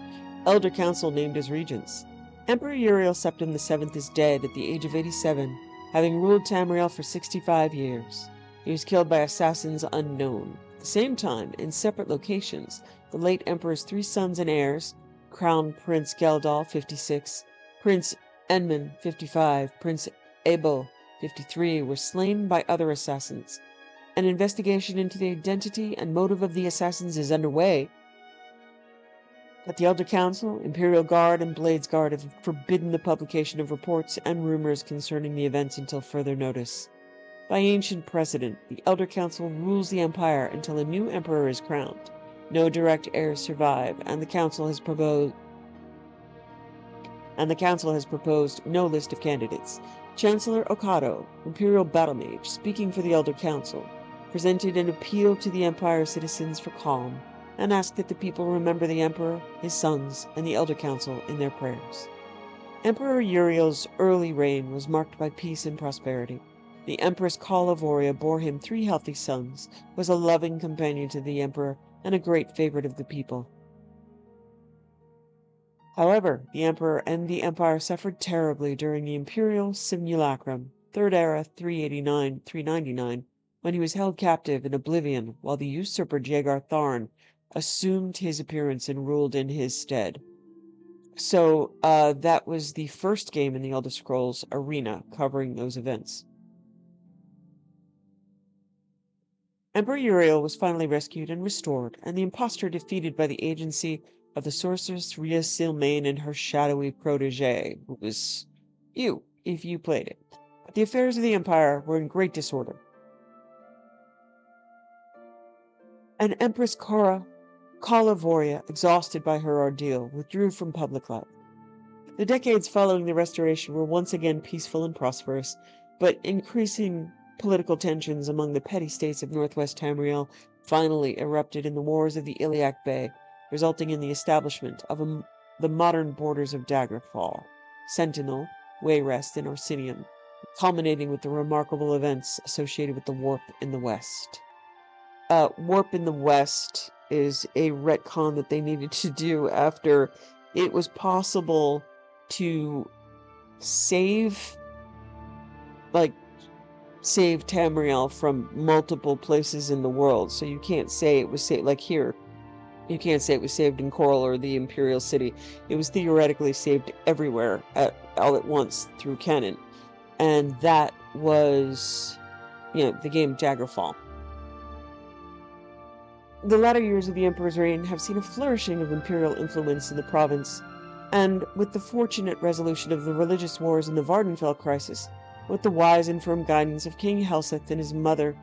Elder Council named as regents. Emperor Uriel Septim VII is dead at the age of 87, having ruled Tamriel for 65 years. He was killed by assassins unknown. At the same time, in separate locations, the late Emperor's 3 sons and heirs, Crown Prince Geldal, 56, Prince Enman, 55, Prince Abel, 53, were slain by other assassins. An investigation into the identity and motive of the assassins is underway, but the Elder Council, Imperial Guard, and Blades Guard have forbidden the publication of reports and rumors concerning the events until further notice. By ancient precedent, the Elder Council rules the Empire until a new emperor is crowned. No direct heirs survive, and the Council has proposed and the council has proposed no list of candidates. Chancellor Okado, Imperial Battle Mage, speaking for the Elder Council, presented an appeal to the Empire citizens for calm, and asked that the people remember the Emperor, his sons, and the Elder Council in their prayers. Emperor Uriel's early reign was marked by peace and prosperity. The Empress Calavoria bore him 3 healthy sons, was a loving companion to the Emperor, and a great favorite of the people. However, the Emperor and the Empire suffered terribly during the Imperial Simulacrum, 3rd Era 389-399, when he was held captive in Oblivion while the usurper Jagar Tharn assumed his appearance and ruled in his stead. So that was the first game in the Elder Scrolls Arena covering those events. Emperor Uriel was finally rescued and restored, and the impostor defeated by the agency of the sorceress Rhea Silmain and her shadowy protege, who was you, if you played it. But the affairs of the Empire were in great disorder. And Empress Calavoria, exhausted by her ordeal, withdrew from public life. The decades following the Restoration were once again peaceful and prosperous, but increasing political tensions among the petty states of northwest Tamriel finally erupted in the wars of the Iliac Bay, resulting in the establishment of the modern borders of Daggerfall, Sentinel, Wayrest, and Orsinium, culminating with the remarkable events associated with the Warp in the West. Warp in the West is a retcon that they needed to do after it was possible to save Tamriel from multiple places in the world. So you can't say it was saved, like here. You can't say it was saved in Coral or the Imperial City. It was theoretically saved everywhere all at once through canon. And that was, the game Daggerfall. The latter years of the Emperor's reign have seen a flourishing of Imperial influence in the province, and with the fortunate resolution of the religious wars and the Vardenfell crisis, with the wise and firm guidance of King Helseth and his mother,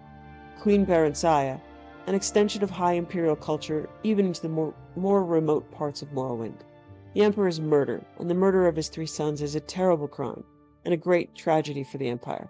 Queen Barensiah, an extension of high Imperial culture even into the more remote parts of Morrowind. The Emperor's murder, and the murder of his 3 sons, is a terrible crime, and a great tragedy for the Empire.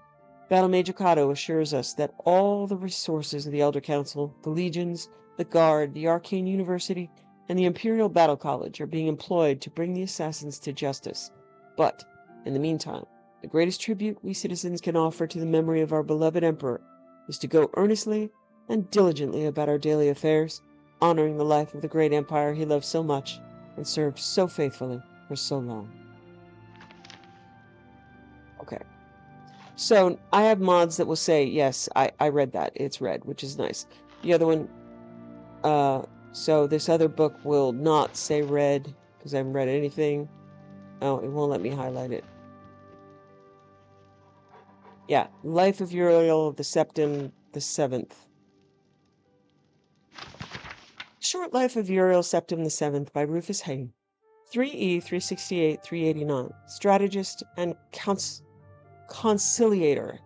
Battle Mage Okado assures us that all the resources of the Elder Council, the Legions, the Guard, the Arcane University, and the Imperial Battle College are being employed to bring the assassins to justice. But, in the meantime, the greatest tribute we citizens can offer to the memory of our beloved Emperor is to go earnestly and diligently about our daily affairs, honoring the life of the great empire he loved so much and served so faithfully for so long. Okay. So, I have mods that will say, yes, I read that. It's read, which is nice. The other one, so this other book will not say read, because I haven't read anything. Oh, it won't let me highlight it. Yeah, Life of Uriel the Septim the 7th. Short Life of Uriel Septim the 7th by Rufus Hayne. 3E 368 389. Strategist and conciliator.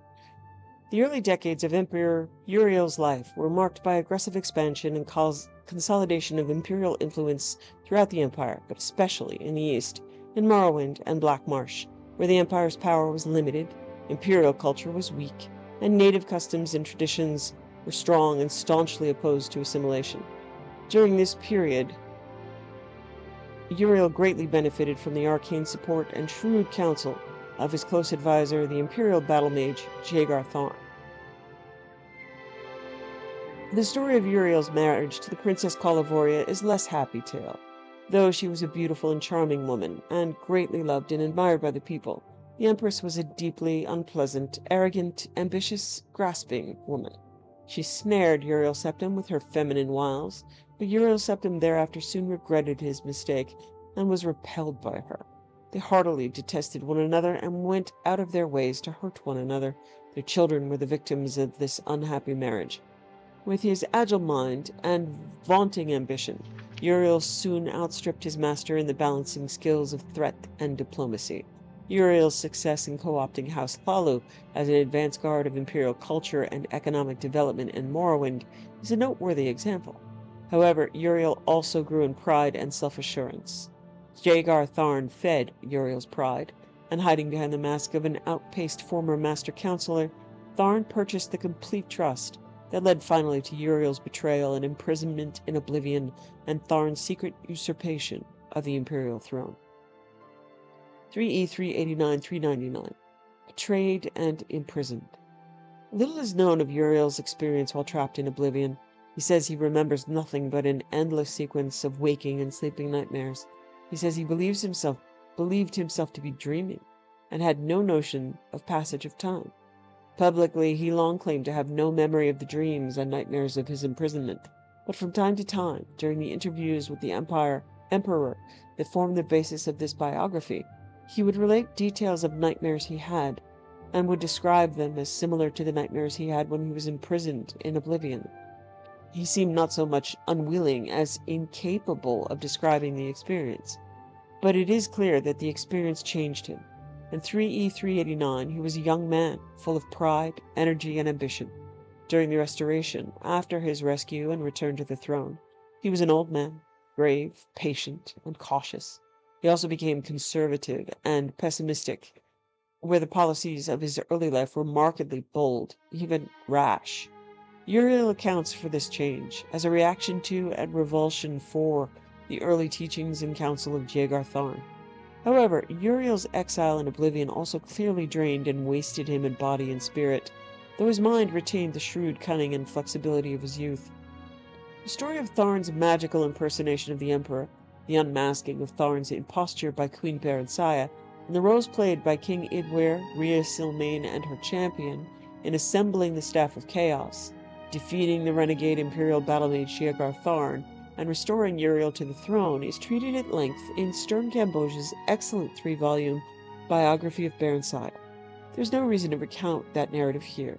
The early decades of Emperor Uriel's life were marked by aggressive expansion and consolidation of imperial influence throughout the Empire, but especially in the East, in Morrowind and Black Marsh, where the Empire's power was limited, imperial culture was weak, and native customs and traditions were strong and staunchly opposed to assimilation. During this period, Uriel greatly benefited from the arcane support and shrewd counsel of his close advisor, the Imperial Battle Mage Jagar Tharn. The story of Uriel's marriage to the Princess Calavoria is less happy tale. Though she was a beautiful and charming woman, and greatly loved and admired by the people, the Empress was a deeply unpleasant, arrogant, ambitious, grasping woman. She snared Uriel Septim with her feminine wiles, but Uriel Septim thereafter soon regretted his mistake and was repelled by her. They heartily detested one another and went out of their ways to hurt one another. Their children were the victims of this unhappy marriage. With his agile mind and vaunting ambition, Uriel soon outstripped his master in the balancing skills of threat and diplomacy. Uriel's success in co-opting House Thalu as an advance guard of imperial culture and economic development in Morrowind is a noteworthy example. However, Uriel also grew in pride and self-assurance. Jaegar Tharn fed Uriel's pride, and hiding behind the mask of an outpaced former Master Counselor, Tharn purchased the complete trust that led finally to Uriel's betrayal and imprisonment in Oblivion and Tharn's secret usurpation of the Imperial throne. 3E 389-399. Betrayed and imprisoned. Little is known of Uriel's experience while trapped in Oblivion. He says he remembers nothing but an endless sequence of waking and sleeping nightmares. He says he believed himself to be dreaming, and had no notion of passage of time. Publicly, he long claimed to have no memory of the dreams and nightmares of his imprisonment, but from time to time, during the interviews with the Emperor that formed the basis of this biography, he would relate details of nightmares he had, and would describe them as similar to the nightmares he had when he was imprisoned in Oblivion. He seemed not so much unwilling as incapable of describing the experience, but it is clear that the experience changed him. In 3E 389, he was a young man, full of pride, energy, and ambition. During the Restoration, after his rescue and return to the throne, he was an old man, grave, patient, and cautious. He also became conservative and pessimistic, where the policies of his early life were markedly bold, even rash. Uriel accounts for this change as a reaction to and revulsion for the early teachings and counsel of Jaegar Tharn. However, Uriel's exile in Oblivion also clearly drained and wasted him in body and spirit, though his mind retained the shrewd cunning and flexibility of his youth. The story of Tharn's magical impersonation of the Emperor, the unmasking of Tharn's imposture by Queen Barensiah, and the roles played by King Idwir, Rhea Silmain, and her champion in assembling the Staff of Chaos, defeating the renegade Imperial battlemage Jaegar Tharn, and restoring Uriel to the throne is treated at length in Stern Gamboge's excellent 3-volume biography of Barensiah. There's no reason to recount that narrative here.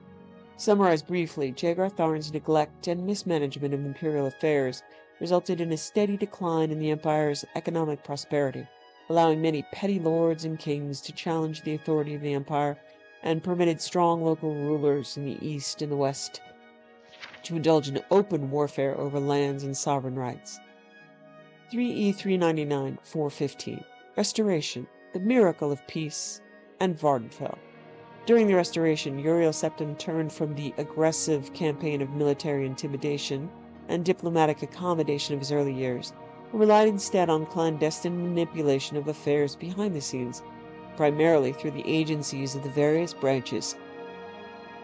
Summarized briefly, Jaegar Tharn's neglect and mismanagement of imperial affairs resulted in a steady decline in the Empire's economic prosperity, allowing many petty lords and kings to challenge the authority of the Empire, and permitted strong local rulers in the East and the West to indulge in open warfare over lands and sovereign rights. 3E 399-415. Restoration, the Miracle of Peace, and Vardenfell. During the Restoration, Uriel Septim turned from the aggressive campaign of military intimidation and diplomatic accommodation of his early years, and relied instead on clandestine manipulation of affairs behind the scenes, primarily through the agencies of the various branches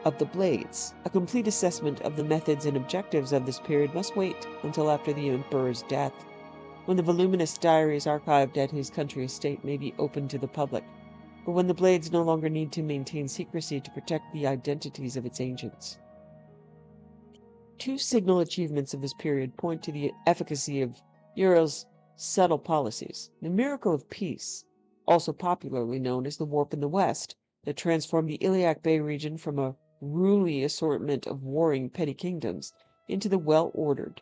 of the Blades. A complete assessment of the methods and objectives of this period must wait until after the Emperor's death, when the voluminous diaries archived at his country estate may be opened to the public, but when the Blades no longer need to maintain secrecy to protect the identities of its agents. Two signal achievements of this period point to the efficacy of Uriel's subtle policies. The Miracle of Peace, also popularly known as the Warp in the West, that transformed the Iliac Bay region from a ruly assortment of warring petty kingdoms into the well-ordered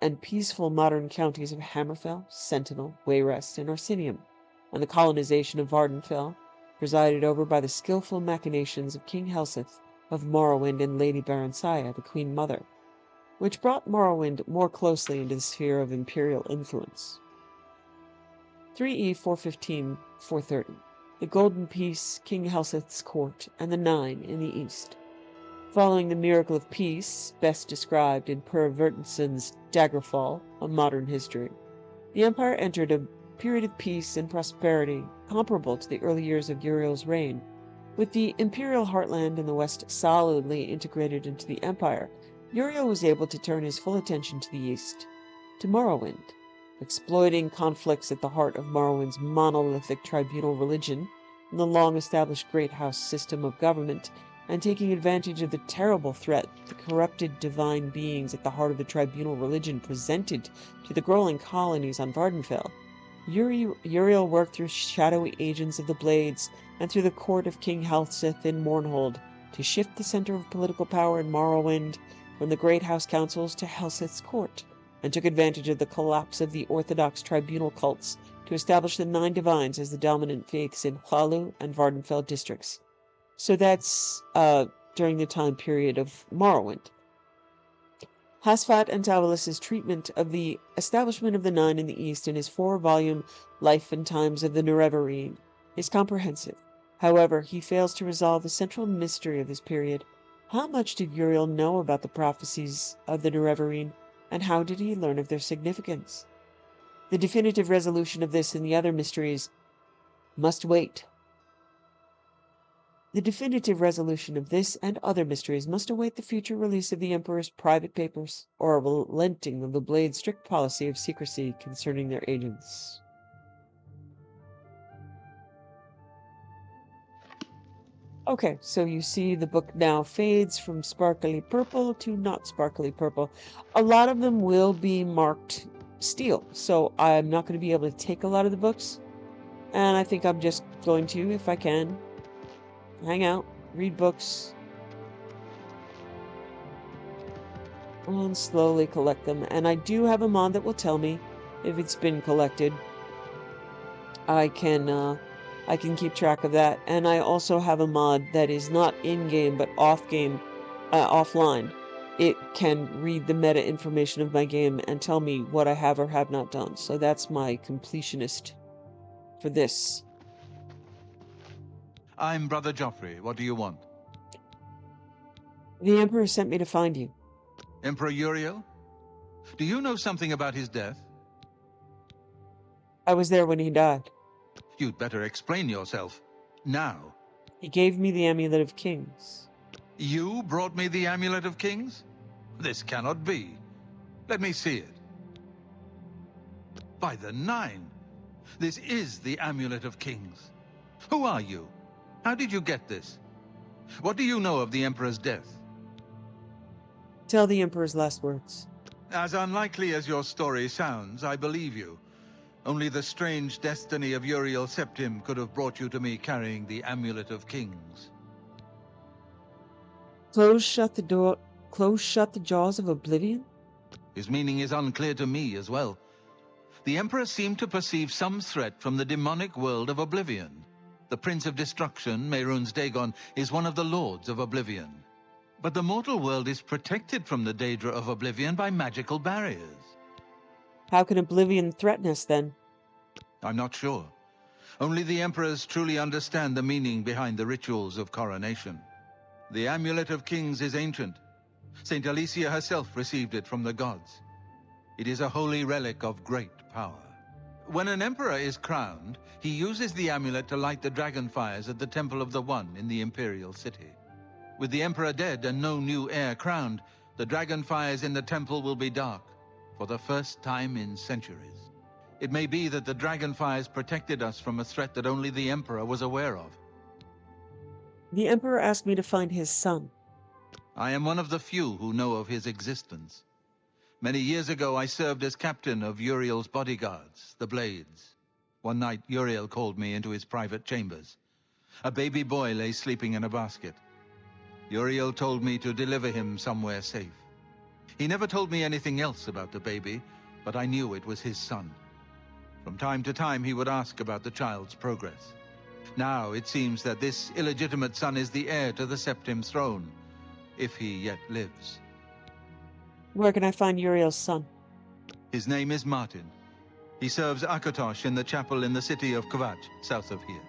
and peaceful modern counties of Hammerfell, Sentinel, Wayrest, and Orsinium, and the colonization of Vardenfell, presided over by the skillful machinations of King Helseth of Morrowind and Lady Barensiah, the Queen Mother, which brought Morrowind more closely into the sphere of imperial influence. 3E 415-430. The Golden Peace, King Helseth's court, and the Nine in the East. Following the Miracle of Peace, best described in Per Vertenson's Daggerfall, A Modern History, the Empire entered a period of peace and prosperity comparable to the early years of Uriel's reign. With the Imperial heartland in the West solidly integrated into the Empire, Uriel was able to turn his full attention to the East, to Morrowind, exploiting conflicts at the heart of Morrowind's monolithic tribunal religion and the long-established Great House system of government, and taking advantage of the terrible threat the corrupted divine beings at the heart of the tribunal religion presented to the growing colonies on Vardenfell. Uriel worked through shadowy agents of the Blades and through the court of King Helseth in Mournhold to shift the center of political power in Morrowind from the Great House councils to Helseth's court, and took advantage of the collapse of the Orthodox tribunal cults to establish the Nine Divines as the dominant faiths in Hlaalu and Vardenfell districts. So that's during the time period of Morrowind. Hasfat and Taulus's treatment of the establishment of the Nine in the East in his 4-volume Life and Times of the Nerevarine is comprehensive. However, he fails to resolve the central mystery of this period. How much did Uriel know about the prophecies of the Nerevarine, and how did he learn of their significance? The definitive resolution of this and the other mysteries must wait. The definitive resolution of this and other mysteries must await the future release of the Emperor's private papers, or a relenting of the Blade's strict policy of secrecy concerning their agents. Okay, so you see the book now fades from sparkly purple to not sparkly purple. A lot of them will be marked steel, so I'm not going to be able to take a lot of the books. And I think I'm just going to, if I can, hang out, read books, and slowly collect them. And I do have a mod that will tell me if it's been collected. I can keep track of that. And I also have a mod that is not in-game but offline. It can read the meta information of my game and tell me what I have or have not done. So that's my completionist for this. I'm Brother Joffrey. What do you want? The Emperor sent me to find you. Emperor Uriel? Do you know something about his death? I was there when he died. You'd better explain yourself. Now. He gave me the Amulet of Kings. You brought me the Amulet of Kings? This cannot be. Let me see it. By the Nine! This is the Amulet of Kings. Who are you? How did you get this? What do you know of the Emperor's death? Tell the Emperor's last words. As unlikely as your story sounds, I believe you. Only the strange destiny of Uriel Septim could have brought you to me carrying the Amulet of Kings. Close shut the jaws of Oblivion? His meaning is unclear to me as well. The Emperor seemed to perceive some threat from the demonic world of Oblivion. The Prince of Destruction, Mehrunes Dagon, is one of the Lords of Oblivion. But the mortal world is protected from the Daedra of Oblivion by magical barriers. How can Oblivion threaten us, then? I'm not sure. Only the Emperors truly understand the meaning behind the rituals of coronation. The Amulet of Kings is ancient. Saint Alicia herself received it from the gods. It is a holy relic of great power. When an Emperor is crowned, he uses the amulet to light the dragon fires at the Temple of the One in the Imperial City. With the Emperor dead and no new heir crowned, the dragon fires in the temple will be dark, for the first time in centuries. It may be that the dragon fires protected us from a threat that only the Emperor was aware of. The Emperor asked me to find his son. I am one of the few who know of his existence. Many years ago, I served as captain of Uriel's bodyguards, the Blades. One night, Uriel called me into his private chambers. A baby boy lay sleeping in a basket. Uriel told me to deliver him somewhere safe. He never told me anything else about the baby, but I knew it was his son. From time to time, he would ask about the child's progress. Now, it seems that this illegitimate son is the heir to the Septim throne, if he yet lives. Where can I find Uriel's son? His name is Martin. He serves Akatosh in the chapel in the city of Kvatch, south of here.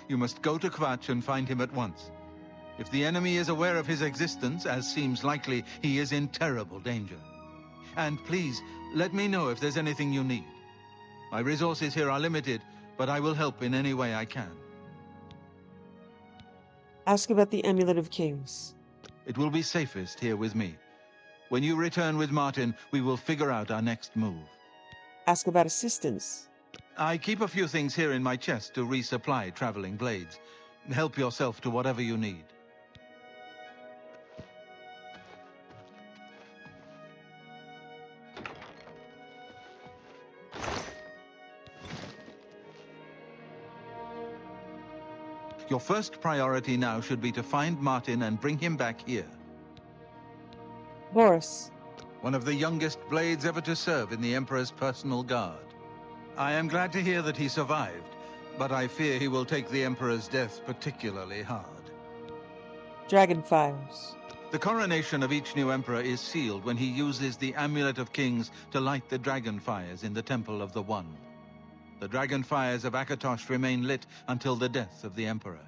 You must go to Kvatch and find him at once. If the enemy is aware of his existence, as seems likely, he is in terrible danger. And please, let me know if there's anything you need. My resources here are limited, but I will help in any way I can. Ask about the Amulet of Kings. It will be safest here with me. When you return with Martin, we will figure out our next move. Ask about assistance. I keep a few things here in my chest to resupply traveling blades. Help yourself to whatever you need. Your first priority now should be to find Martin and bring him back here. Boris. One of the youngest blades ever to serve in the Emperor's personal guard. I am glad to hear that he survived, but I fear he will take the Emperor's death particularly hard. Dragon fires. The coronation of each new emperor is sealed when he uses the Amulet of Kings to light the dragon fires in the Temple of the One. The dragon fires of Akatosh remain lit until the death of the emperor.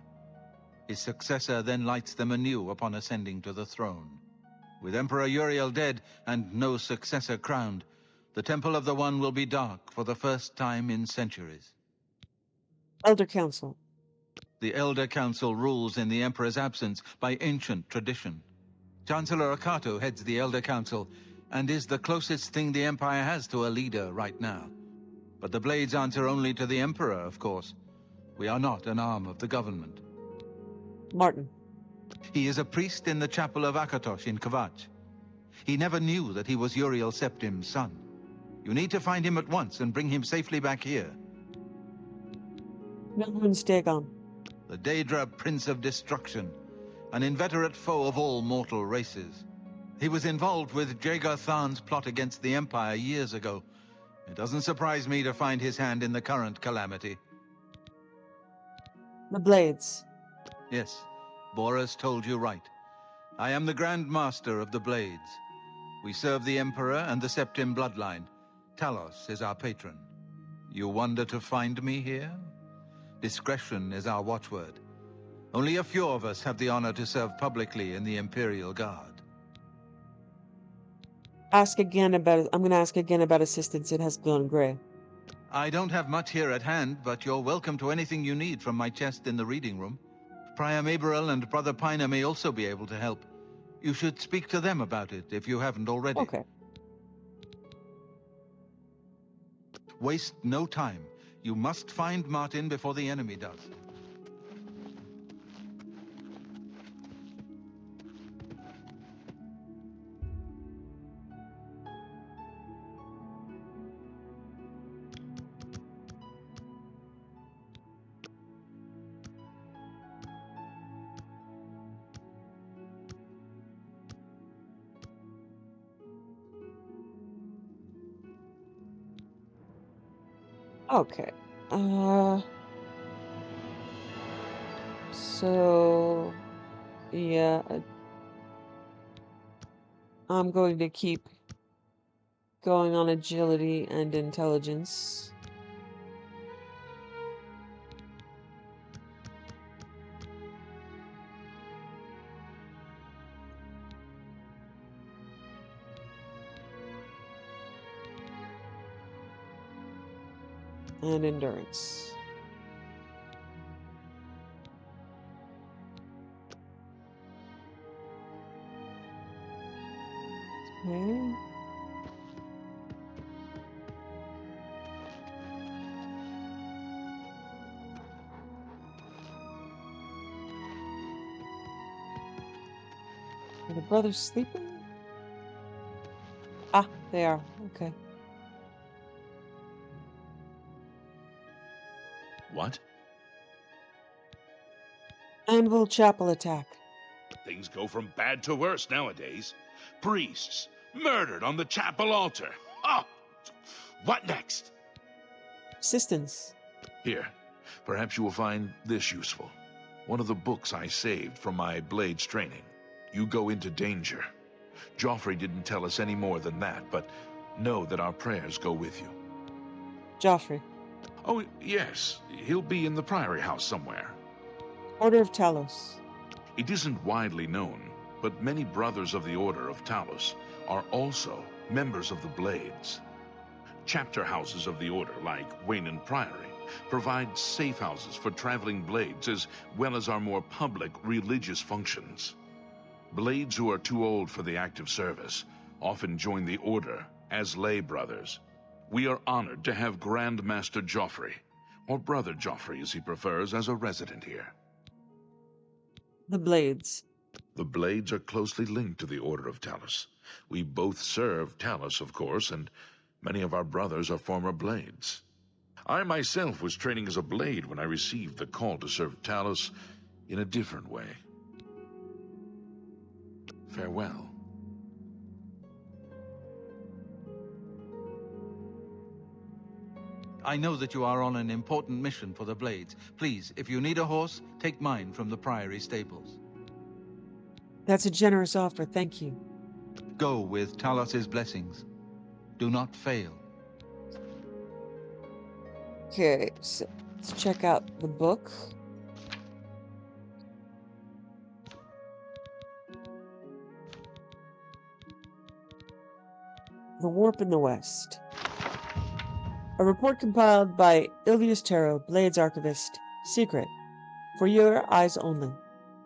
His successor then lights them anew upon ascending to the throne. With Emperor Uriel dead and no successor crowned, the Temple of the One will be dark for the first time in centuries. Elder Council. The Elder Council rules in the Emperor's absence by ancient tradition. Chancellor Akato heads the Elder Council and is the closest thing the Empire has to a leader right now. But the Blades answer only to the Emperor, of course. We are not an arm of the government. Martin. He is a priest in the chapel of Akatosh in Kvatch. He never knew that he was Uriel Septim's son. You need to find him at once and bring him safely back here. Melvin Stegon. The Daedra Prince of Destruction, an inveterate foe of all mortal races. He was involved with Jagar Tharn's plot against the Empire years ago. It doesn't surprise me to find his hand in the current calamity. The Blades. Yes, Boris told you right. I am the Grand Master of the Blades. We serve the Emperor and the Septim bloodline. Talos is our patron. You wonder to find me here? Discretion is our watchword. Only a few of us have the honor to serve publicly in the Imperial Guard. I'm going to ask again about assistance. It has gone gray. I don't have much here at hand, but you're welcome to anything you need from my chest in the reading room. Prior Maberel and Brother Piner may also be able to help. You should speak to them about it if you haven't already. Okay. Waste no time. You must find Martin before the enemy does. Okay. So, yeah, I'm going to keep going on agility and intelligence. And endurance. Okay. Are the brothers sleeping? Ah, they are. Okay. What? Anvil Chapel attack. Things go from bad to worse nowadays. Priests murdered on the chapel altar. Oh! What next? Assistance. Here, perhaps you will find this useful. One of the books I saved from my Blades training. You go into danger. Joffrey didn't tell us any more than that, but know that our prayers go with you. Joffrey. Oh, yes. He'll be in the Priory House somewhere. Order of Talos. It isn't widely known, but many brothers of the Order of Talos are also members of the Blades. Chapter houses of the Order, like Waynon Priory, provide safe houses for traveling Blades as well as our more public religious functions. Blades who are too old for the active service often join the Order as lay brothers. We are honored to have Grand Master Joffrey, or Brother Joffrey as he prefers, as a resident here. The Blades. The Blades are closely linked to the Order of Talos. We both serve Talos, of course, and many of our brothers are former Blades. I myself was training as a Blade when I received the call to serve Talos in a different way. Farewell. I know that you are on an important mission for the Blades. Please, if you need a horse, take mine from the Priory stables. That's a generous offer, thank you. Go with Talos's blessings. Do not fail. Okay, so let's check out the book. The Warp in the West. A report compiled by Ilvius Tarot, Blades Archivist. Secret. For your eyes only.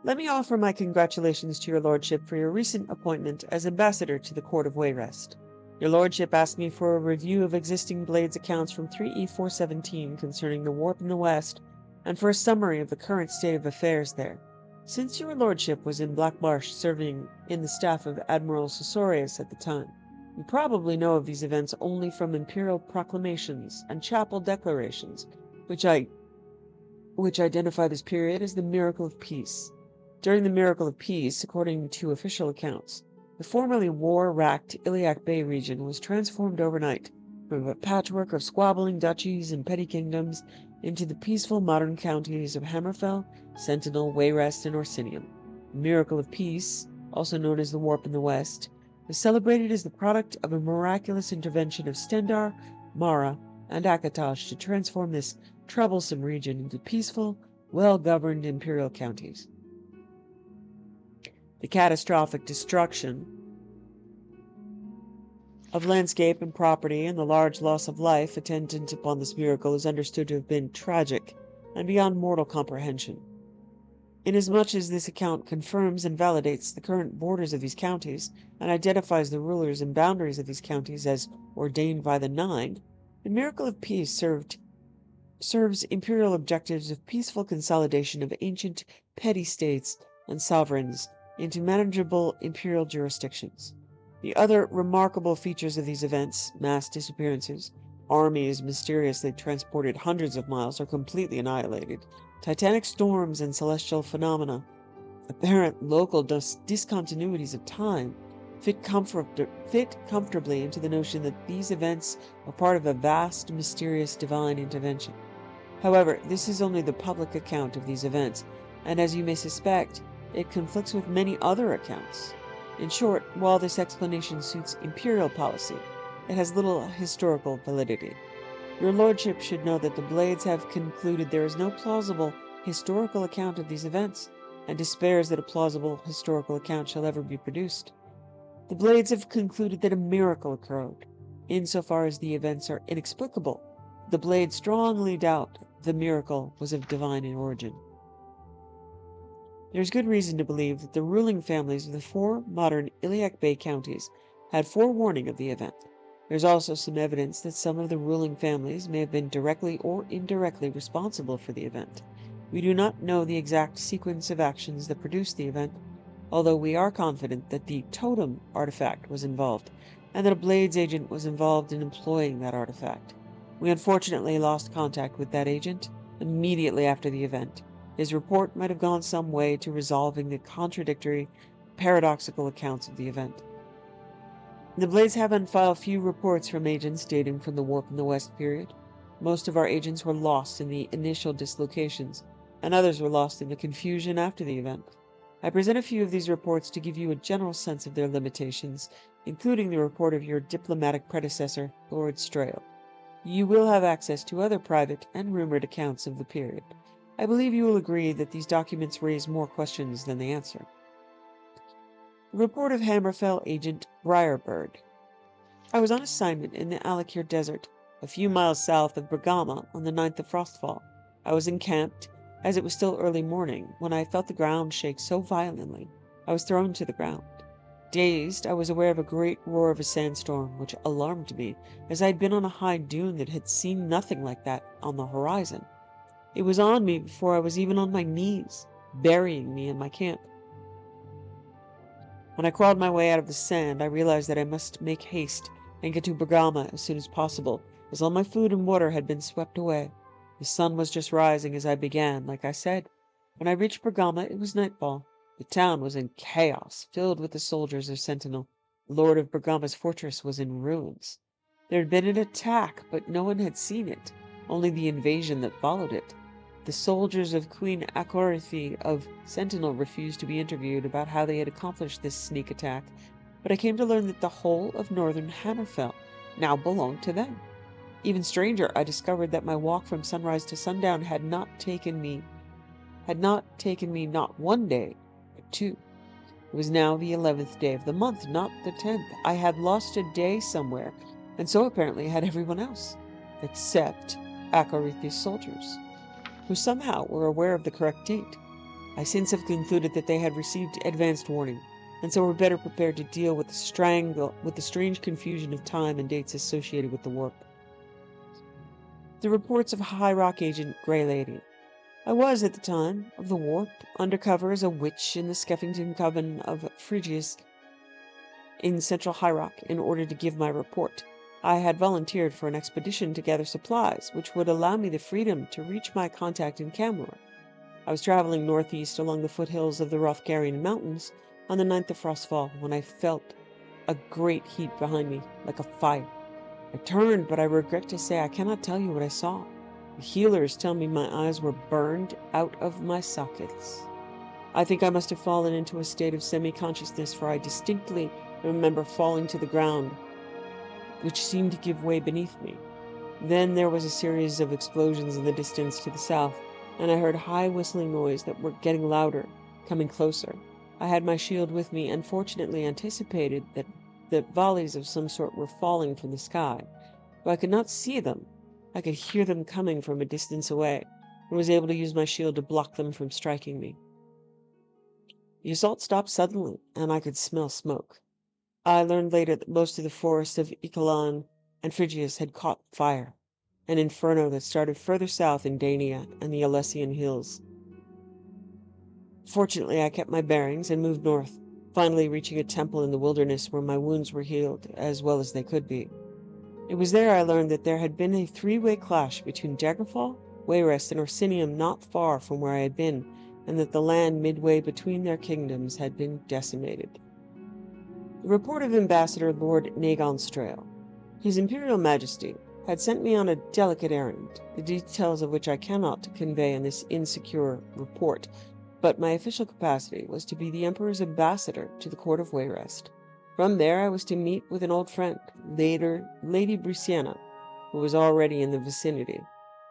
Let me offer my congratulations to your lordship for your recent appointment as ambassador to the Court of Wayrest. Your lordship asked me for a review of existing Blades accounts from 3E417 concerning the Warp in the West, and for a summary of the current state of affairs there. Since your lordship was in Black Marsh serving in the staff of Admiral Sosorius at the time, you probably know of these events only from imperial proclamations and chapel declarations, which identify this period as the Miracle of Peace. During the Miracle of Peace, according to official accounts, the formerly war-racked Iliac Bay region was transformed overnight from a patchwork of squabbling duchies and petty kingdoms into the peaceful modern counties of Hammerfell, Sentinel, Wayrest, and Orsinium. The Miracle of Peace, also known as the Warp in the West, was celebrated as the product of a miraculous intervention of Stendar, Mara, and Akatosh to transform this troublesome region into peaceful, well-governed imperial counties. The catastrophic destruction of landscape and property and the large loss of life attendant upon this miracle is understood to have been tragic and beyond mortal comprehension. Inasmuch as this account confirms and validates the current borders of these counties and identifies the rulers and boundaries of these counties as ordained by the Nine, the Miracle of Peace serves imperial objectives of peaceful consolidation of ancient petty states and sovereigns into manageable imperial jurisdictions. The other remarkable features of these events, mass disappearances, armies mysteriously transported hundreds of miles or completely annihilated, titanic storms and celestial phenomena, apparent local discontinuities of time, fit comfortably into the notion that these events are part of a vast, mysterious divine intervention. However, this is only the public account of these events, and as you may suspect, it conflicts with many other accounts. In short, while this explanation suits imperial policy, it has little historical validity. Your lordship should know that the Blades have concluded there is no plausible historical account of these events, and despairs that a plausible historical account shall ever be produced. The Blades have concluded that a miracle occurred. Insofar as the events are inexplicable, the Blades strongly doubt the miracle was of divine origin. There is good reason to believe that the ruling families of the 4 modern Iliac Bay counties had forewarning of the event. There is also some evidence that some of the ruling families may have been directly or indirectly responsible for the event. We do not know the exact sequence of actions that produced the event, although we are confident that the totem artifact was involved, and that a Blades agent was involved in employing that artifact. We unfortunately lost contact with that agent immediately after the event. His report might have gone some way to resolving the contradictory, paradoxical accounts of the event. The Blades have on file few reports from agents dating from the Warp in the West period. Most of our agents were lost in the initial dislocations, and others were lost in the confusion after the event. I present a few of these reports to give you a general sense of their limitations, including the report of your diplomatic predecessor, Lord Strail. You will have access to other private and rumored accounts of the period. I believe you will agree that these documents raise more questions than they answer. The report of Hammerfell agent Briarbird. I was on assignment in the Alakir Desert, a few miles south of Bergama on the 9th of Frostfall. I was encamped, as it was still early morning, when I felt the ground shake so violently I was thrown to the ground. Dazed, I was aware of a great roar of a sandstorm, which alarmed me, as I had been on a high dune that had seen nothing like that on the horizon. It was on me before I was even on my knees, burying me in my camp. When I crawled my way out of the sand, I realized that I must make haste and get to Bergama as soon as possible, as all my food and water had been swept away. The sun was just rising as I began, like I said. When I reached Bergama, it was nightfall. The town was in chaos, filled with the soldiers of Sentinel. The lord of Bergama's fortress was in ruins. There had been an attack, but no one had seen it, only the invasion that followed it. the soldiers of Queen Akorathi of Sentinel refused to be interviewed about how they had accomplished this sneak attack, but I came to learn that the whole of northern Hammerfell now belonged to them. Even stranger, I discovered that my walk from sunrise to sundown had not taken me not one day, but two. It was now the 11th day of the month, not the 10th. I had lost a day somewhere, and so apparently had everyone else, except Akarithi's soldiers, who somehow were aware of the correct date. I since have concluded that they had received advanced warning, and so were better prepared to deal with the strange confusion of time and dates associated with the warp. The reports of High Rock agent Grey Lady. I was, at the time of the warp, undercover as a witch in the Skeffington Coven of Phrygius in central High Rock in order to give my report. I had volunteered for an expedition to gather supplies, which would allow me the freedom to reach my contact in Camlor. I was traveling northeast along the foothills of the Rothgarian Mountains on the 9th of Frostfall when I felt a great heat behind me, like a fire. I turned, but I regret to say I cannot tell you what I saw. The healers tell me my eyes were burned out of my sockets. I think I must have fallen into a state of semi-consciousness, for I distinctly remember falling to the ground, which seemed to give way beneath me. Then there was a series of explosions in the distance to the south, and I heard high whistling noise that were getting louder, coming closer. I had my shield with me and fortunately anticipated that volleys of some sort were falling from the sky. Though I could not see them, I could hear them coming from a distance away, and was able to use my shield to block them from striking me. The assault stopped suddenly, and I could smell smoke. I learned later that most of the forest of Ikelan and Phrygius had caught fire, an inferno that started further south in Dania and the Alessian hills. Fortunately, I kept my bearings and moved north, finally reaching a temple in the wilderness where my wounds were healed as well as they could be. It was there I learned that there had been a three-way clash between Daggerfall, Wayrest, and Orsinium not far from where I had been, and that the land midway between their kingdoms had been decimated. The report of Ambassador Lord Nagon Strail. His Imperial Majesty had sent me on a delicate errand, the details of which I cannot convey in this insecure report, but my official capacity was to be the Emperor's ambassador to the court of Wayrest. From there I was to meet with an old friend, later Lady Bruciana, who was already in the vicinity.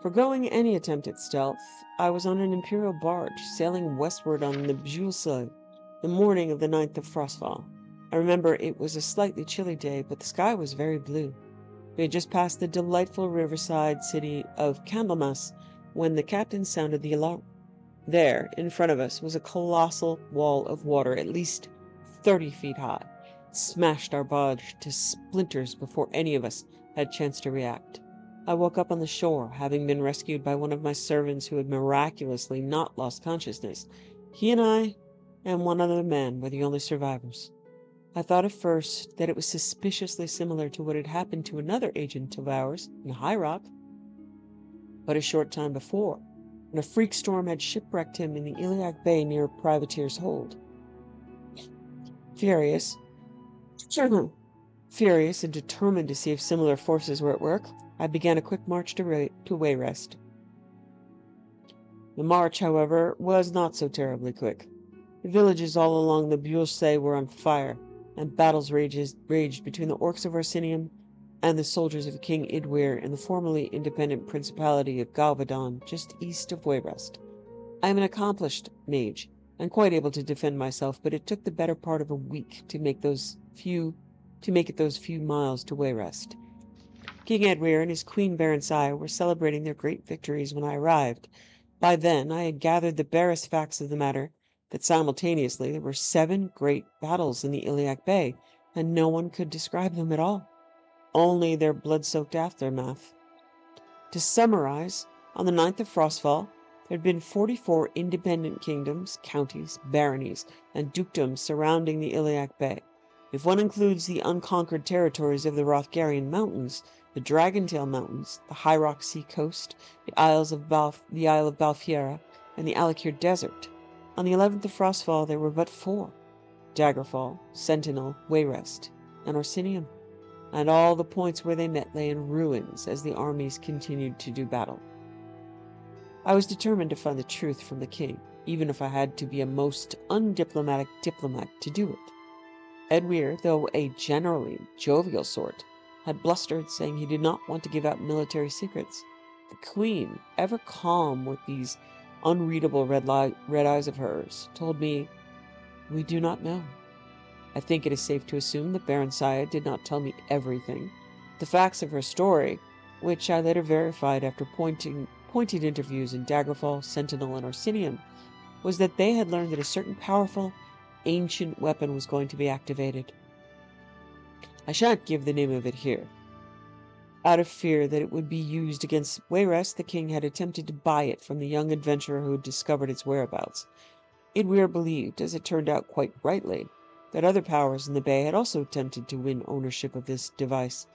Foregoing any attempt at stealth, I was on an Imperial barge, sailing westward on the Unjustly, the morning of the 9th of Frostfall. I remember it was a slightly chilly day, but the sky was very blue. We had just passed the delightful riverside city of Candlemas when the captain sounded the alarm. There, in front of us, was a colossal wall of water at least 30 feet high. It smashed our barge to splinters before any of us had a chance to react. I woke up on the shore, having been rescued by one of my servants who had miraculously not lost consciousness. He and I and one other man were the only survivors. I thought at first that it was suspiciously similar to what had happened to another agent of ours in High Rock, but a short time before, when a freak storm had shipwrecked him in the Iliac Bay near Privateer's Hold. Furious and determined to see if similar forces were at work, I began a quick march to Wayrest. The march, however, was not so terribly quick. The villages all along the Builsay were on fire, and battles raged between the orcs of Orsinium and the soldiers of King Idwir in the formerly independent principality of Galvadon, just east of Wayrest. I am an accomplished mage, and quite able to defend myself, but it took the better part of a week to make it those few miles to Wayrest. King Edwir and his Queen Barensiah were celebrating their great victories when I arrived. By then I had gathered the barest facts of the matter, that simultaneously there were 7 great battles in the Iliac Bay, and no one could describe them at all, only their blood-soaked aftermath. To summarize, on the 9th of Frostfall, there had been 44 independent kingdoms, counties, baronies, and dukedoms surrounding the Iliac Bay. If one includes the unconquered territories of the Rothgarian Mountains, the Dragontail Mountains, the High Rock Sea Coast, the Isle of Balfiera, and the Alakir Desert. On the 11th of Frostfall there were but 4, Daggerfall, Sentinel, Wayrest, and Orsinium, and all the points where they met lay in ruins as the armies continued to do battle. I was determined to find the truth from the king, even if I had to be a most undiplomatic diplomat to do it. Edwir, though a generally jovial sort, had blustered, saying he did not want to give out military secrets. The queen, ever calm with these unreadable red eyes of hers, told me, "We do not know. I think it is safe to assume that Baron Saya did not tell me everything. The facts of her story, which I later verified after pointed interviews in Daggerfall, Sentinel, and Orsinium, was that they had learned that a certain powerful, ancient weapon was going to be activated. I shan't give the name of it here. Out of fear that it would be used against Wayrest, the king had attempted to buy it from the young adventurer who had discovered its whereabouts. Idwir believed, as it turned out quite rightly, that other powers in the Bay had also attempted to win ownership of this device.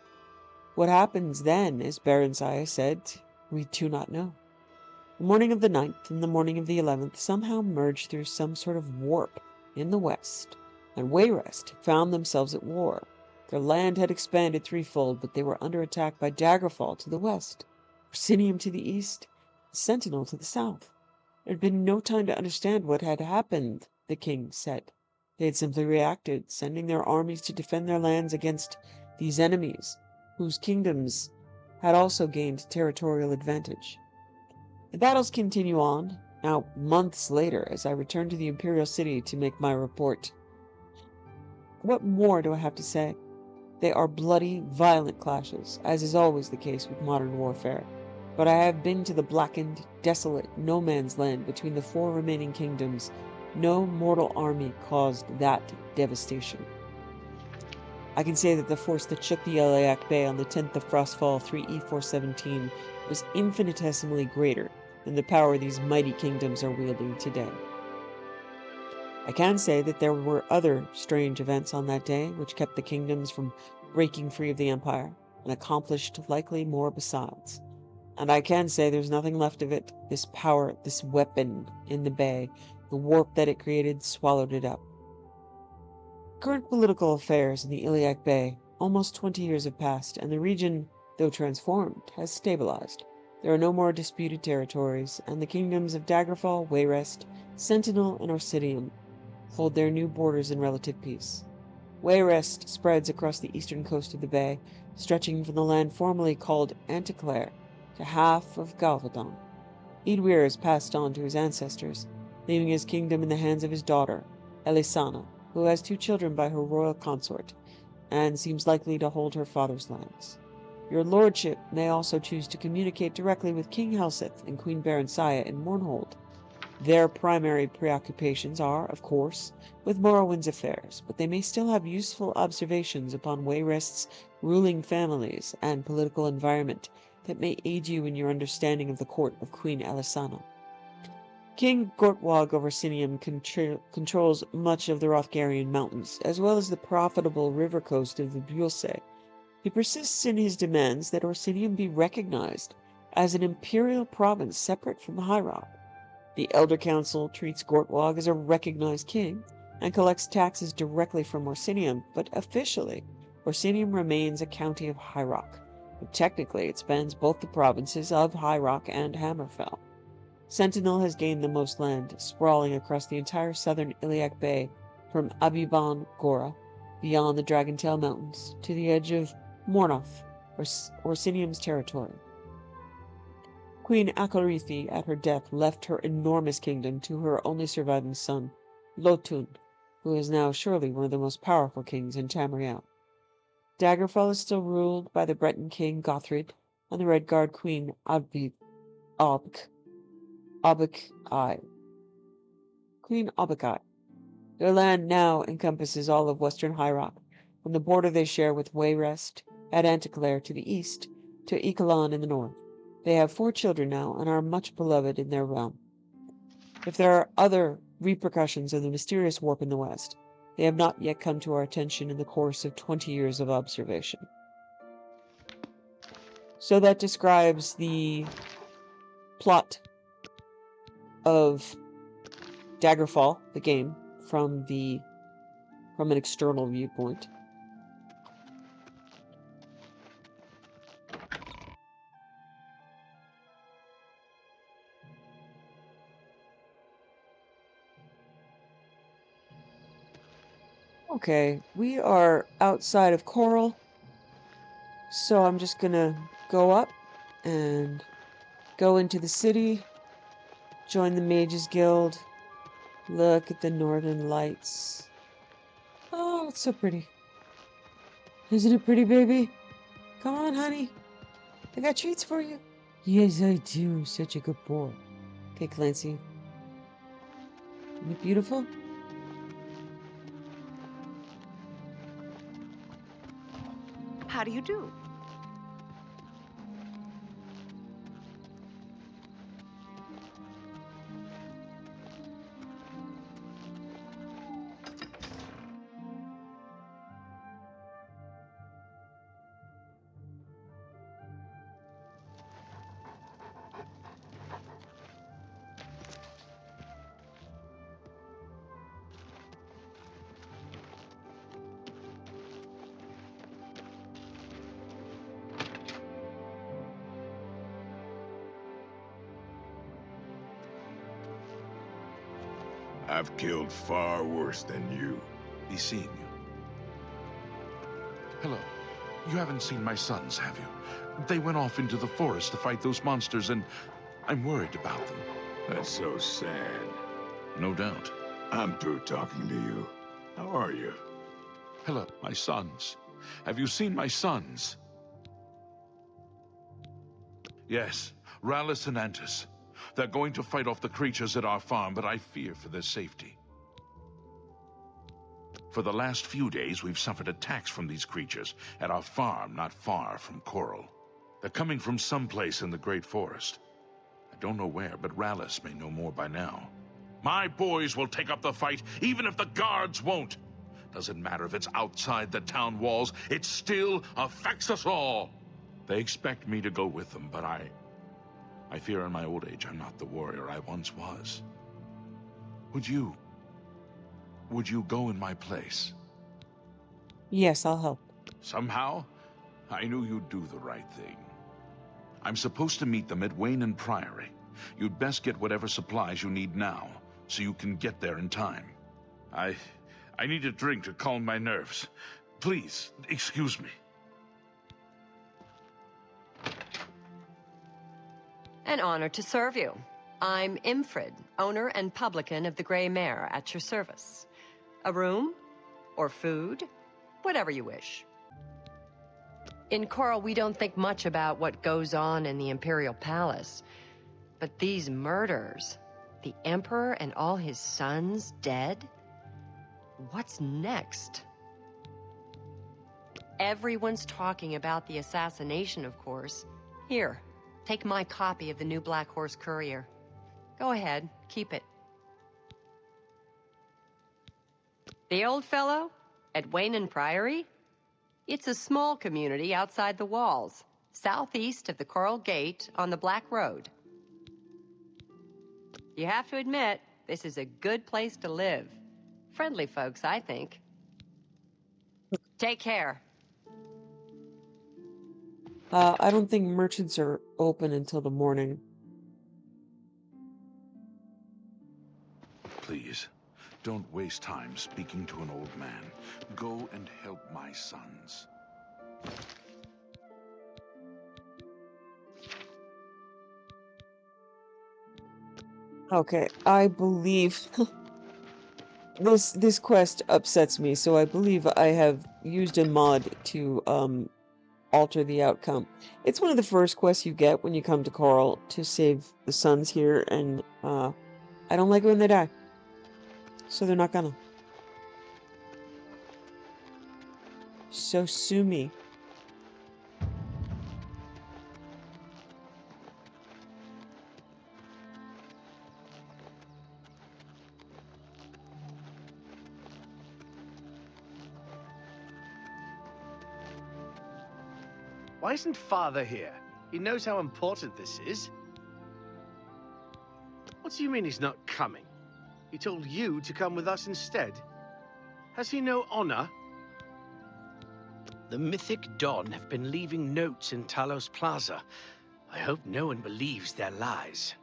What happens then, as Baron Saya said, we do not know. The morning of the 9th and the morning of the 11th somehow merged through some sort of warp in the west, and Wayrest found themselves at war. Their land had expanded threefold, but they were under attack by Daggerfall to the west, Orsinium to the east, and Sentinel to the south. There had been no time to understand what had happened, the king said. They had simply reacted, sending their armies to defend their lands against these enemies, whose kingdoms had also gained territorial advantage. The battles continue on, now months later, as I return to the Imperial City to make my report. What more do I have to say? They are bloody, violent clashes, as is always the case with modern warfare. But I have been to the blackened, desolate no-man's land between the 4 remaining kingdoms. No mortal army caused that devastation. I can say that the force that shook the Iliac Bay on the 10th of Frostfall 3E417 was infinitesimally greater than the power these mighty kingdoms are wielding today. I can say that there were other strange events on that day which kept the kingdoms from breaking free of the Empire, and accomplished likely more besides. And I can say there's nothing left of it. This power, this weapon in the bay, the warp that it created swallowed it up. Current political affairs in the Iliac Bay, almost 20 years have passed, and the region, though transformed, has stabilized. There are no more disputed territories, and the kingdoms of Daggerfall, Wayrest, Sentinel, and Orsinium hold their new borders in relative peace. Wayrest spreads across the eastern coast of the bay, stretching from the land formerly called Anticlair to half of Galvadon. Idwir is passed on to his ancestors, leaving his kingdom in the hands of his daughter, Elisana, who has 2 children by her royal consort, and seems likely to hold her father's lands. Your lordship may also choose to communicate directly with King Helseth and Queen Baron Saya in Mournhold. Their primary preoccupations are, of course, with Morrowind's affairs, but they may still have useful observations upon Wayrest's ruling families and political environment that may aid you in your understanding of the court of Queen Elisana. King Gortwog of Orsinium controls much of the Rothgarian mountains, as well as the profitable river coast of the Builse. He persists in his demands that Orsinium be recognized as an imperial province separate from High Rock. The Elder Council treats Gortwog as a recognized king and collects taxes directly from Orsinium, but officially, Orsinium remains a county of High Rock, but technically it spans both the provinces of High Rock and Hammerfell. Sentinel has gained the most land, sprawling across the entire southern Iliac Bay from Abiban Gora, beyond the Dragontail Mountains, to the edge of Mornoth, Orsinium's territory. Queen Akarithi, at her death, left her enormous kingdom to her only surviving son, Lotun, who is now surely one of the most powerful kings in Tamriel. Daggerfall is still ruled by the Breton king Gothrid and the Red Guard queen Obik I. Queen Obik. Their land now encompasses all of western High Rock, from the border they share with Wayrest at Anticlair to the east to Ikalan in the north. They have 4 children now and are much beloved in their realm. If there are other repercussions of the mysterious warp in the west, they have not yet come to our attention in the course of 20 years of observation. So that describes the plot of Daggerfall, the game, from an external viewpoint. Okay, we are outside of Coral, so I'm just gonna go up and go into the city, join the Mages Guild, look at the northern lights. Oh, it's so pretty. Isn't it pretty, baby? Come on, honey. I got treats for you. Yes, I do. Such a good boy. Okay, Clancy. Isn't it beautiful? How do you do? I've killed far worse than you. Be seeing you. Hello. You haven't seen my sons, have you? They went off into the forest to fight those monsters, and I'm worried about them. That's so sad. No doubt. I'm through talking to you. How are you? Hello, my sons. Have you seen my sons? Yes, Rallis and Antis. They're going to fight off the creatures at our farm, but I fear for their safety. For the last few days, we've suffered attacks from these creatures at our farm not far from Coral. They're coming from someplace in the Great Forest. I don't know where, but Rallis may know more by now. My boys will take up the fight, even if the guards won't. Doesn't matter if it's outside the town walls, it still affects us all. They expect me to go with them, but I fear in my old age I'm not the warrior I once was. Would you go in my place? Yes, I'll help. Somehow, I knew you'd do the right thing. I'm supposed to meet them at Wayne Priory. You'd best get whatever supplies you need now, so you can get there in time. I need a drink to calm my nerves. Please, excuse me. An honor to serve you. I'm Imfrid, owner and publican of the Grey Mare, at your service. A room? Or food? Whatever you wish. In Coral, we don't think much about what goes on in the Imperial Palace. But these murders, the Emperor and all his sons dead? What's next? Everyone's talking about the assassination, of course. Here, take my copy of the new Black Horse Courier. Go ahead, keep it. The old fellow? At Wayne Priory? It's a small community outside the walls, southeast of the Coral Gate on the Black Road. You have to admit, this is a good place to live. Friendly folks, I think. Take care. I don't think merchants are open until the morning. Please, don't waste time speaking to an old man. Go and help my sons. Okay, I believe this quest upsets me, so I believe I have used a mod to alter the outcome. It's one of the first quests you get when you come to Coral to save the sons here, and I don't like it when they die. So they're not gonna. So sue me. Why isn't Father here? He knows how important this is. What do you mean he's not coming? He told you to come with us instead. Has he no honor? The Mythic Dawn have been leaving notes in Talos Plaza. I hope no one believes their lies.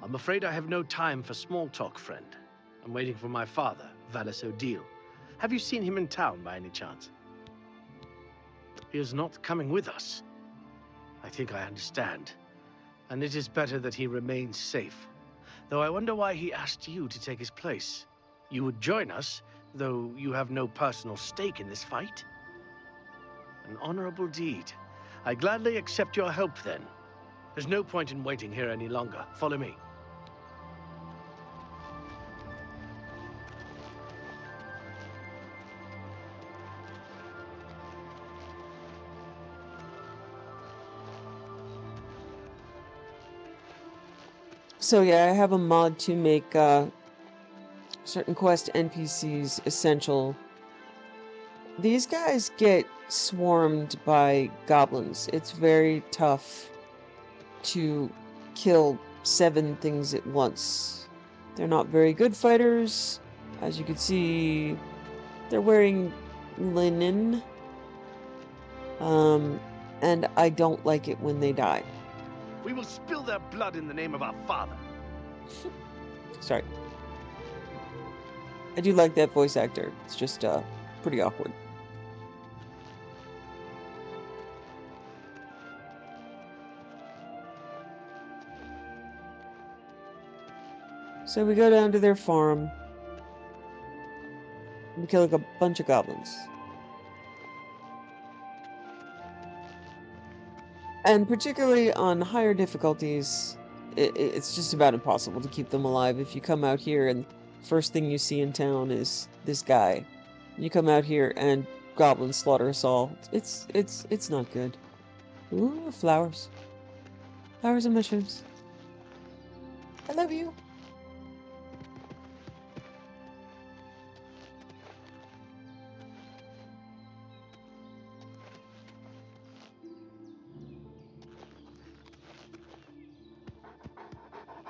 I'm afraid I have no time for small talk, friend. I'm waiting for my father, Valis Odile. Have you seen him in town by any chance? He is not coming with us. I think I understand. And it is better that he remains safe. Though I wonder why he asked you to take his place. You would join us, though you have no personal stake in this fight? An honorable deed. I gladly accept your help then. There's no point in waiting here any longer. Follow me. So yeah, I have a mod to make certain quest NPCs essential. These guys get swarmed by goblins. It's very tough to kill 7 things at once. They're not very good fighters. As you can see, they're wearing linen. And I don't like it when they die. We will spill their blood in the name of our father. Sorry. I do like that voice actor. It's just pretty awkward. So we go down to their farm. We kill like a bunch of goblins. And particularly on higher difficulties, it's just about impossible to keep them alive. If you come out here and first thing you see in town is this guy, you come out here and goblins slaughter us all. It's not good. Ooh, flowers. Flowers and mushrooms. I love you.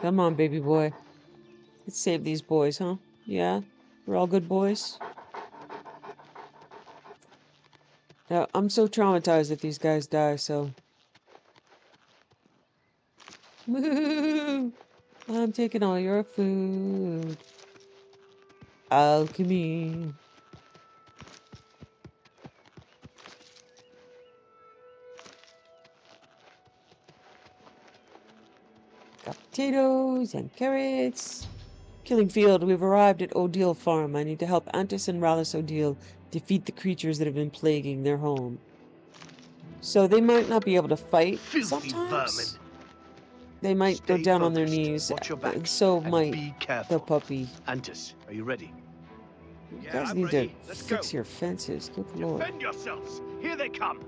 Come on, baby boy. Let's save these boys, huh? Yeah? We're all good boys? Now, I'm so traumatized if these guys die, so... Woo! I'm taking all your food. Alchemy. Got potatoes and carrots. Killing field, we've arrived at Odile Farm. I need to help Antis and Ralis Odile defeat the creatures that have been plaguing their home. So they might not be able to fight Filthy sometimes. vermin. They might go Stay down on their focused. knees, Watch your back. and so And might be the careful. puppy. Antis, are you ready? You guys need to fix your fences. Good lord. Defend yourselves. Here they come.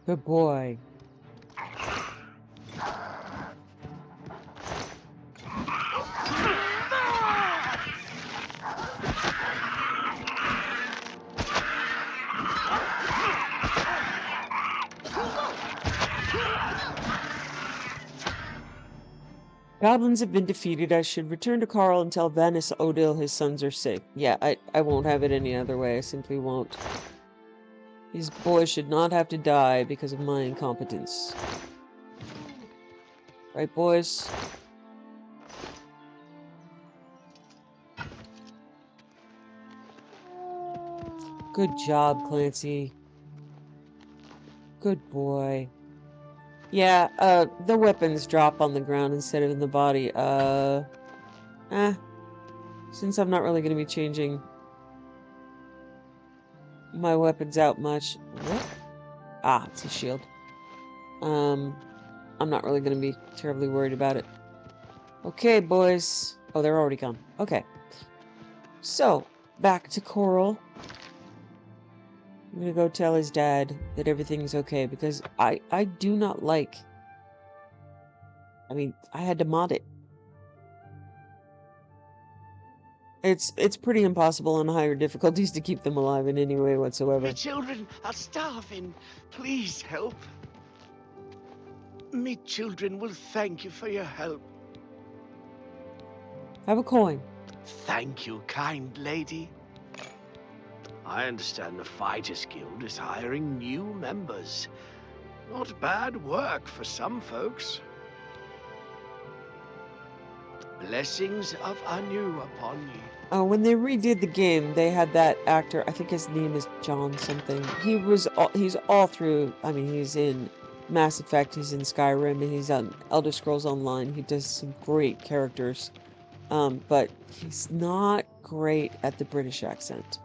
Good boy. Goblins have been defeated. I should return to Carl and tell Vanis Odile his sons are safe. Yeah, I won't have it any other way. I simply won't. These boys should not have to die because of my incompetence. Right, boys? Good job, Clancy. Good boy. Yeah, the weapons drop on the ground instead of in the body. Since I'm not really going to be changing my weapons out much. What? Ah, it's a shield. I'm not really going to be terribly worried about it. Okay, boys. Oh, they're already gone. Okay. So, back to Coral. I'm gonna go tell his dad that everything's okay because I do not like. I mean, I had to mod it. It's pretty impossible on higher difficulties to keep them alive in any way whatsoever. Me children are starving. Please help. Me children will thank you for your help. Have a coin. Thank you, kind lady. I understand the Fighters Guild is hiring new members. Not bad work for some folks. Blessings of Anu upon you. When they redid the game, they had that actor. I think his name is John something. He's all through. I mean, he's in Mass Effect. He's in Skyrim, and he's on Elder Scrolls Online. He does some great characters. But he's not great at the British accent.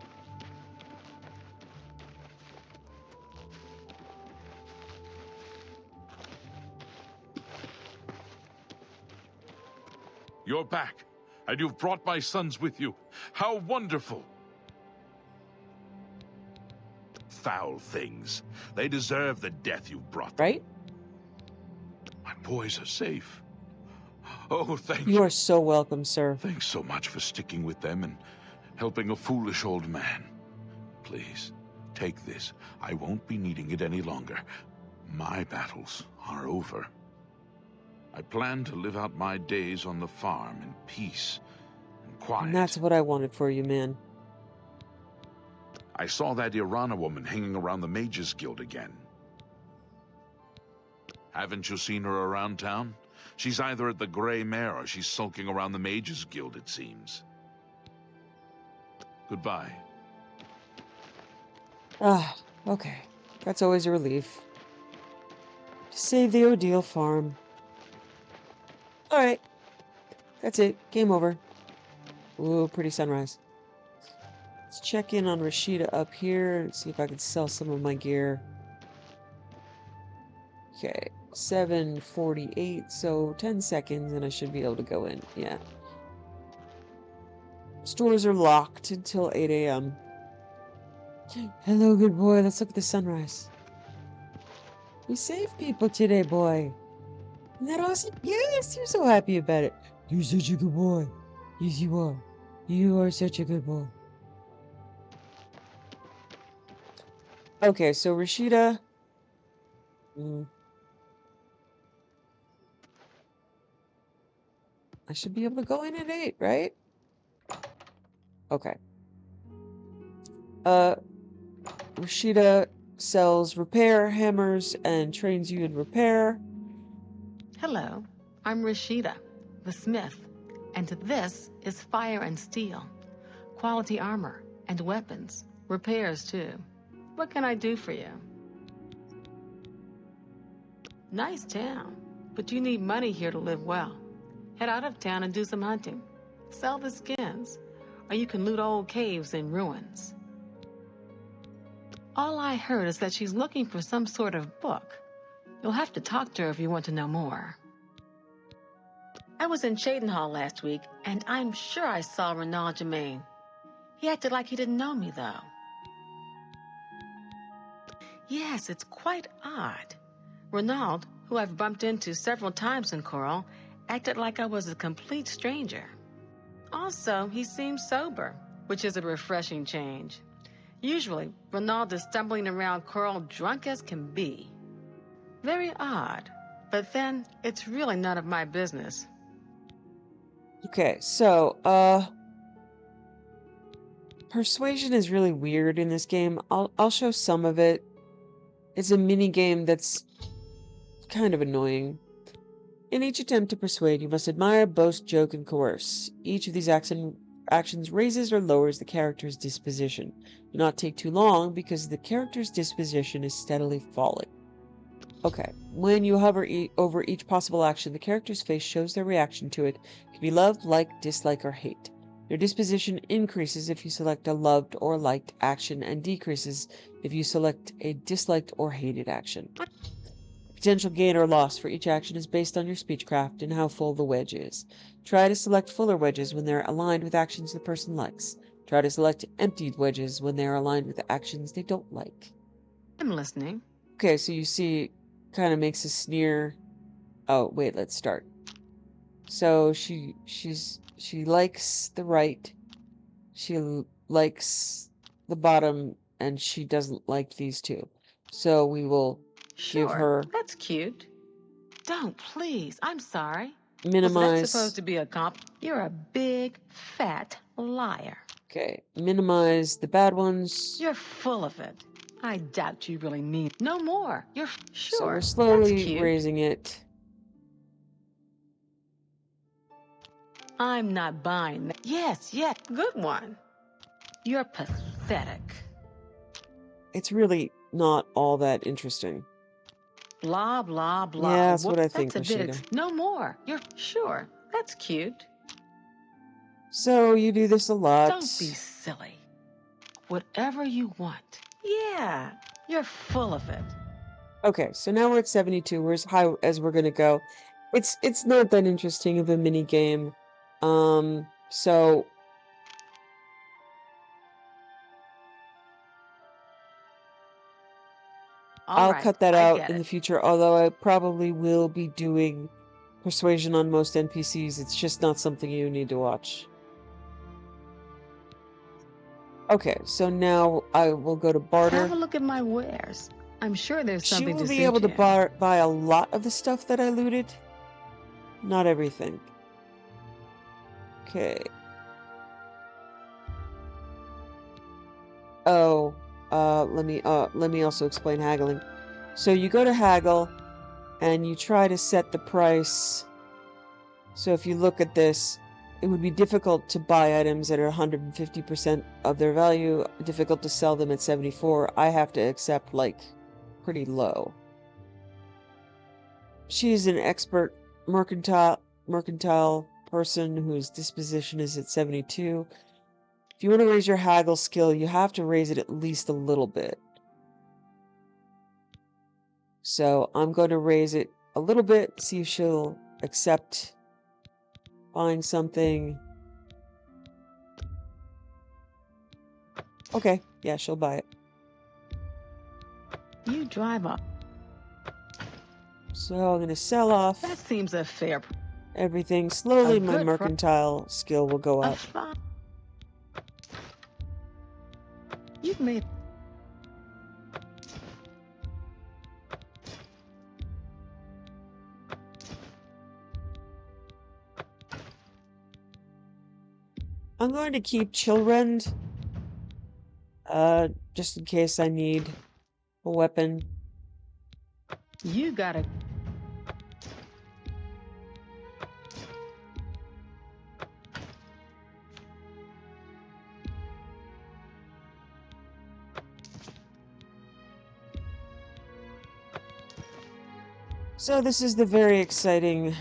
You're back, and you've brought my sons with you. How wonderful! Foul things. They deserve the death you've brought them. Right? My boys are safe. Oh, thank you. You are so welcome, sir. Thanks so much for sticking with them and helping a foolish old man. Please, take this. I won't be needing it any longer. My battles are over. I plan to live out my days on the farm in peace and quiet. And that's what I wanted for you, man. I saw that Irana woman hanging around the Mages Guild again. Haven't you seen her around town? She's either at the Grey Mare or she's sulking around the Mages Guild, it seems. Goodbye. Ah, okay. That's always a relief. To save the Odile farm. Alright. That's it. Game over. Ooh, pretty sunrise. Let's check in on Rashida up here and see if I can sell some of my gear. Okay, 7:48, so 10 seconds and I should be able to go in. Yeah. Stores are locked until 8 a.m. Hello, good boy. Let's look at the sunrise. We saved people today, boy. Isn't that awesome? Yes, you're so happy about it. You're such a good boy. Yes, you are. You are such a good boy. Okay, so Rashida. I should be able to go in at 8, right? Okay. Rashida sells repair hammers and trains you in repair. Hello, I'm Rashida, the smith, and this is fire and steel, quality armor and weapons, repairs too. What can I do for you? Nice town, but you need money here to live well. Head out of town and do some hunting. Sell the skins, or you can loot old caves and ruins. All I heard is that she's looking for some sort of book. You'll have to talk to her if you want to know more. I was in Cheydinhall last week, and I'm sure I saw Renald Germain. He acted like he didn't know me, though. Yes, it's quite odd. Renald, who I've bumped into several times in Coral, acted like I was a complete stranger. Also, he seems sober, which is a refreshing change. Usually, Renald is stumbling around Coral drunk as can be. Very odd, but then it's really none of my business. Okay, so, persuasion is really weird in this game. I'll show some of it. It's a mini game that's kind of annoying. In each attempt to persuade, you must admire, boast, joke, and coerce. Each of these actions raises or lowers the character's disposition. Do not take too long because the character's disposition is steadily falling. Okay, when you hover over each possible action, the character's face shows their reaction to it. It can be love, like, dislike, or hate. Their disposition increases if you select a loved or liked action and decreases if you select a disliked or hated action. Potential gain or loss for each action is based on your speechcraft and how full the wedge is. Try to select fuller wedges when they're aligned with actions the person likes. Try to select emptied wedges when they are aligned with actions they don't like. I'm listening. Okay, so you see, kind of makes a sneer. Oh, wait, let's start. So she likes the right, likes the bottom, and she doesn't like these two. So we will give Sure, her that's cute. Don't, please. I'm sorry. Was that minimize. supposed to be a comp? You're a big, fat liar. Okay, minimize the bad ones. You're full of it. I doubt you really mean no more. You're So sure. we're That's slowly cute. raising it. I'm not buying that. Yes, good one. You're pathetic. It's really not all that interesting. Blah, blah, blah. Yeah, that's what I think, That's a bit Rashida. no more. You're sure. That's cute. So you do this a lot. Don't be silly. Whatever you want. Yeah, you're full of it. Okay, so now we're at 72. We're as high as we're gonna go. It's not that interesting of a mini game. So I'll cut that out in the future, although I probably will be doing persuasion on most NPCs. It's just not something you need to watch. Okay, so now I will go to barter. Have a look at my wares. I'm sure there's She something will to be suit able to you. buy a lot of the stuff that I looted. Not everything. Okay. Oh, let me also explain haggling. So you go to haggle, and you try to set the price. So if you look at this, it would be difficult to buy items that are 150% of their value, difficult to sell them at 74. I have to accept, like, pretty low. She's an expert mercantile person whose disposition is at 72. If you want to raise your haggle skill, you have to raise it at least a little bit. So I'm going to raise it a little bit, see if she'll accept buying something. Okay, yeah, she'll buy it. You drive up. So I'm going to sell off. That seems a fair. Everything. Slowly, my good mercantile skill will go up. You've made. I'm going to keep Chillrend, just in case I need a weapon. You gotta. So this is the very exciting,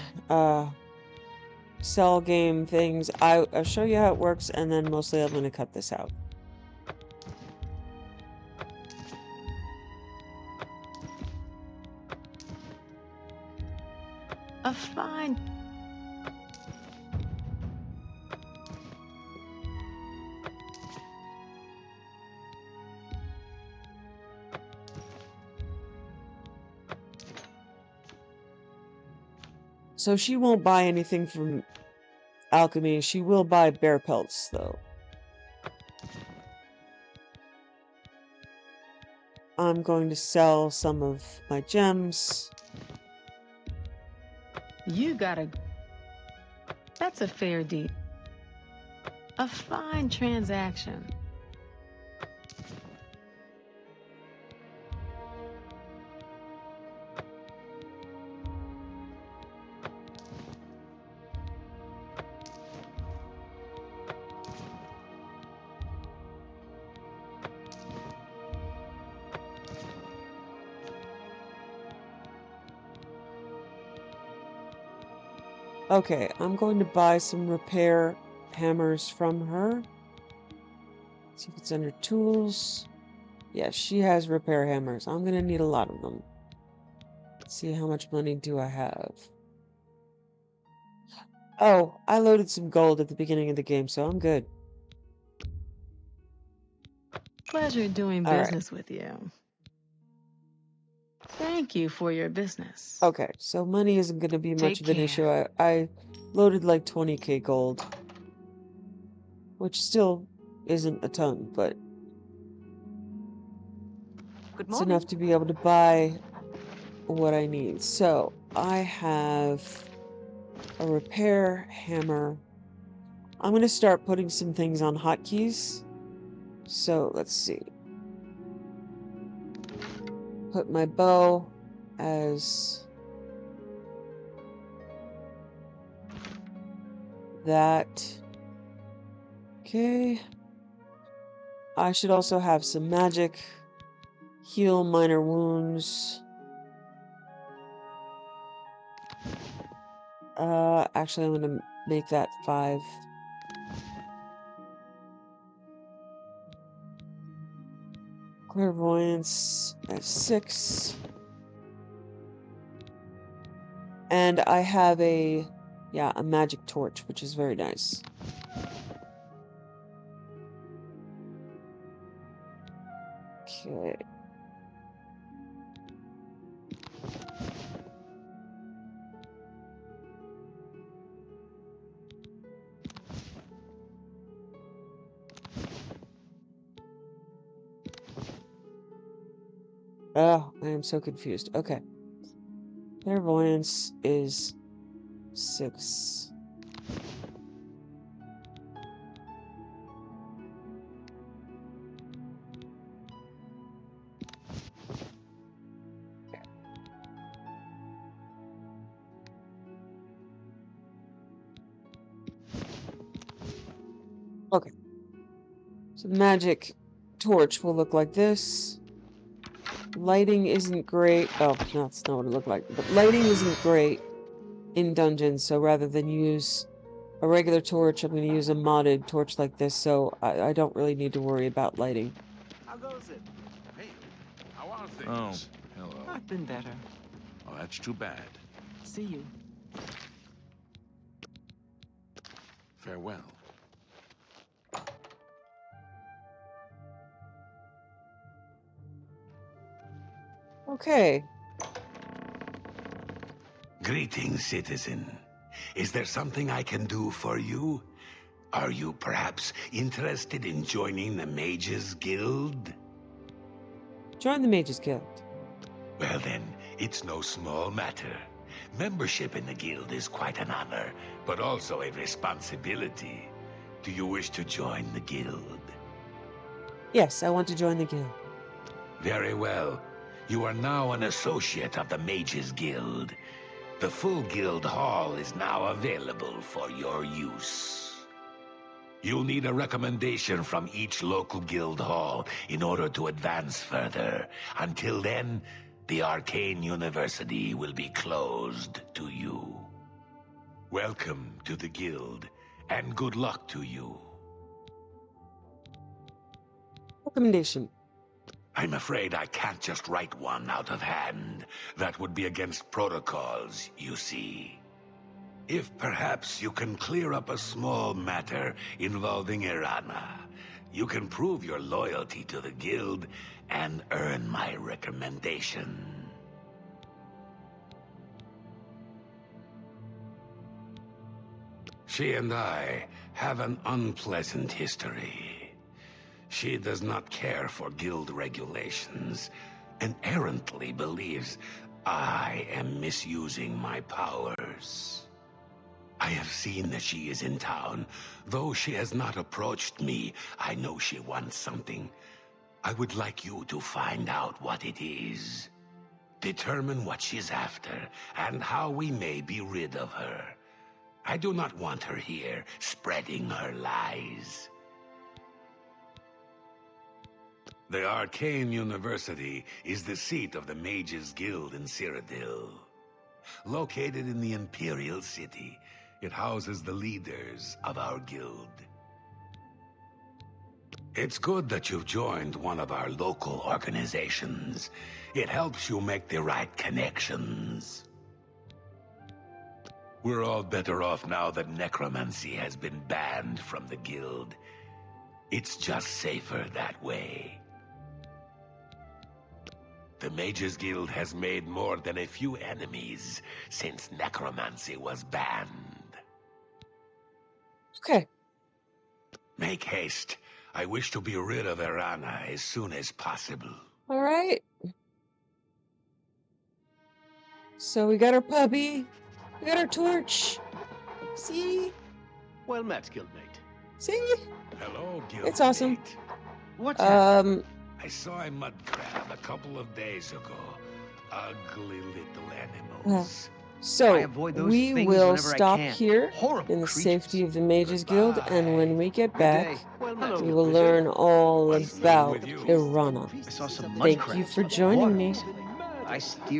cell game things. I'll show you how it works, and then mostly I'm going to cut this out. A fine. So she won't buy anything from alchemy. She will buy bear pelts, though. I'm going to sell some of my gems. You gotta. That's a fair deal. A fine transaction. Okay, I'm going to buy some repair hammers from her. See if it's under tools. Yes, she has repair hammers. I'm going to need a lot of them. Let's see, how much money do I have? Oh, I loaded some gold at the beginning of the game, so I'm good. Pleasure doing All right. business with you. Thank you for your business. Okay, so money isn't going to be much Take of an care. issue. I loaded like 20k gold, which still isn't a ton, but Good it's morning. enough to be able to buy what I need. So I have a repair hammer. I'm going to start putting some things on hotkeys. So let's see. Put my bow as that. Okay. I should also have some magic. Heal minor wounds. Actually, I'm gonna make that 5. Clairvoyance at 6. And I have a magic torch, which is very nice. Okay. Oh, I am so confused. Okay. Clairvoyance is 6. Okay. So the magic torch will look like this. Lighting isn't great. Oh, no, that's not what it looked like. But lighting isn't great in dungeons, so rather than use a regular torch, I'm going to use a modded torch like this, so I don't really need to worry about lighting. How goes it? Hey, how are Oh, things? hello. I've been better. Oh, that's too bad. See you. Farewell. Okay. Greetings, citizen. Is there something I can do for you? Are you perhaps interested in joining the Mages Guild? Join the Mages Guild. Well then, it's no small matter. Membership in the guild is quite an honor, but also a responsibility. Do you wish to join the guild? Yes, I want to join the guild. Very well. You are now an associate of the Mages Guild. The full guild hall is now available for your use. You'll need a recommendation from each local guild hall in order to advance further. Until then, the Arcane University will be closed to you. Welcome to the guild, and good luck to you. Recommendation. I'm afraid I can't just write one out of hand. That would be against protocols, you see. If perhaps you can clear up a small matter involving Irana, you can prove your loyalty to the guild and earn my recommendation. She and I have an unpleasant history. She does not care for guild regulations and errantly believes I am misusing my powers. I have seen that she is in town. Though she has not approached me, I know she wants something. I would like you to find out what it is. Determine what she's after, and how we may be rid of her. I do not want her here, spreading her lies. The Arcane University is the seat of the Mages Guild in Cyrodiil. Located in the Imperial City, it houses the leaders of our guild. It's good that you've joined one of our local organizations. It helps you make the right connections. We're all better off now that necromancy has been banned from the guild. It's just safer that way. The Mages Guild has made more than a few enemies since necromancy was banned. Okay. Make haste. I wish to be rid of Erana as soon as possible. All right. So we got our puppy. We got our torch. See? Well met, guildmate. See? Hello, Guildmate. It's awesome. What's happening? I saw a mud crab a couple of days ago. Ugly little animals. So we will stop here in the creatures. safety of the Mages Guild, and when we get back, Well met. we will learn all What's new about with you? Irana. I saw some mud Thank crabs. you for joining me. I steered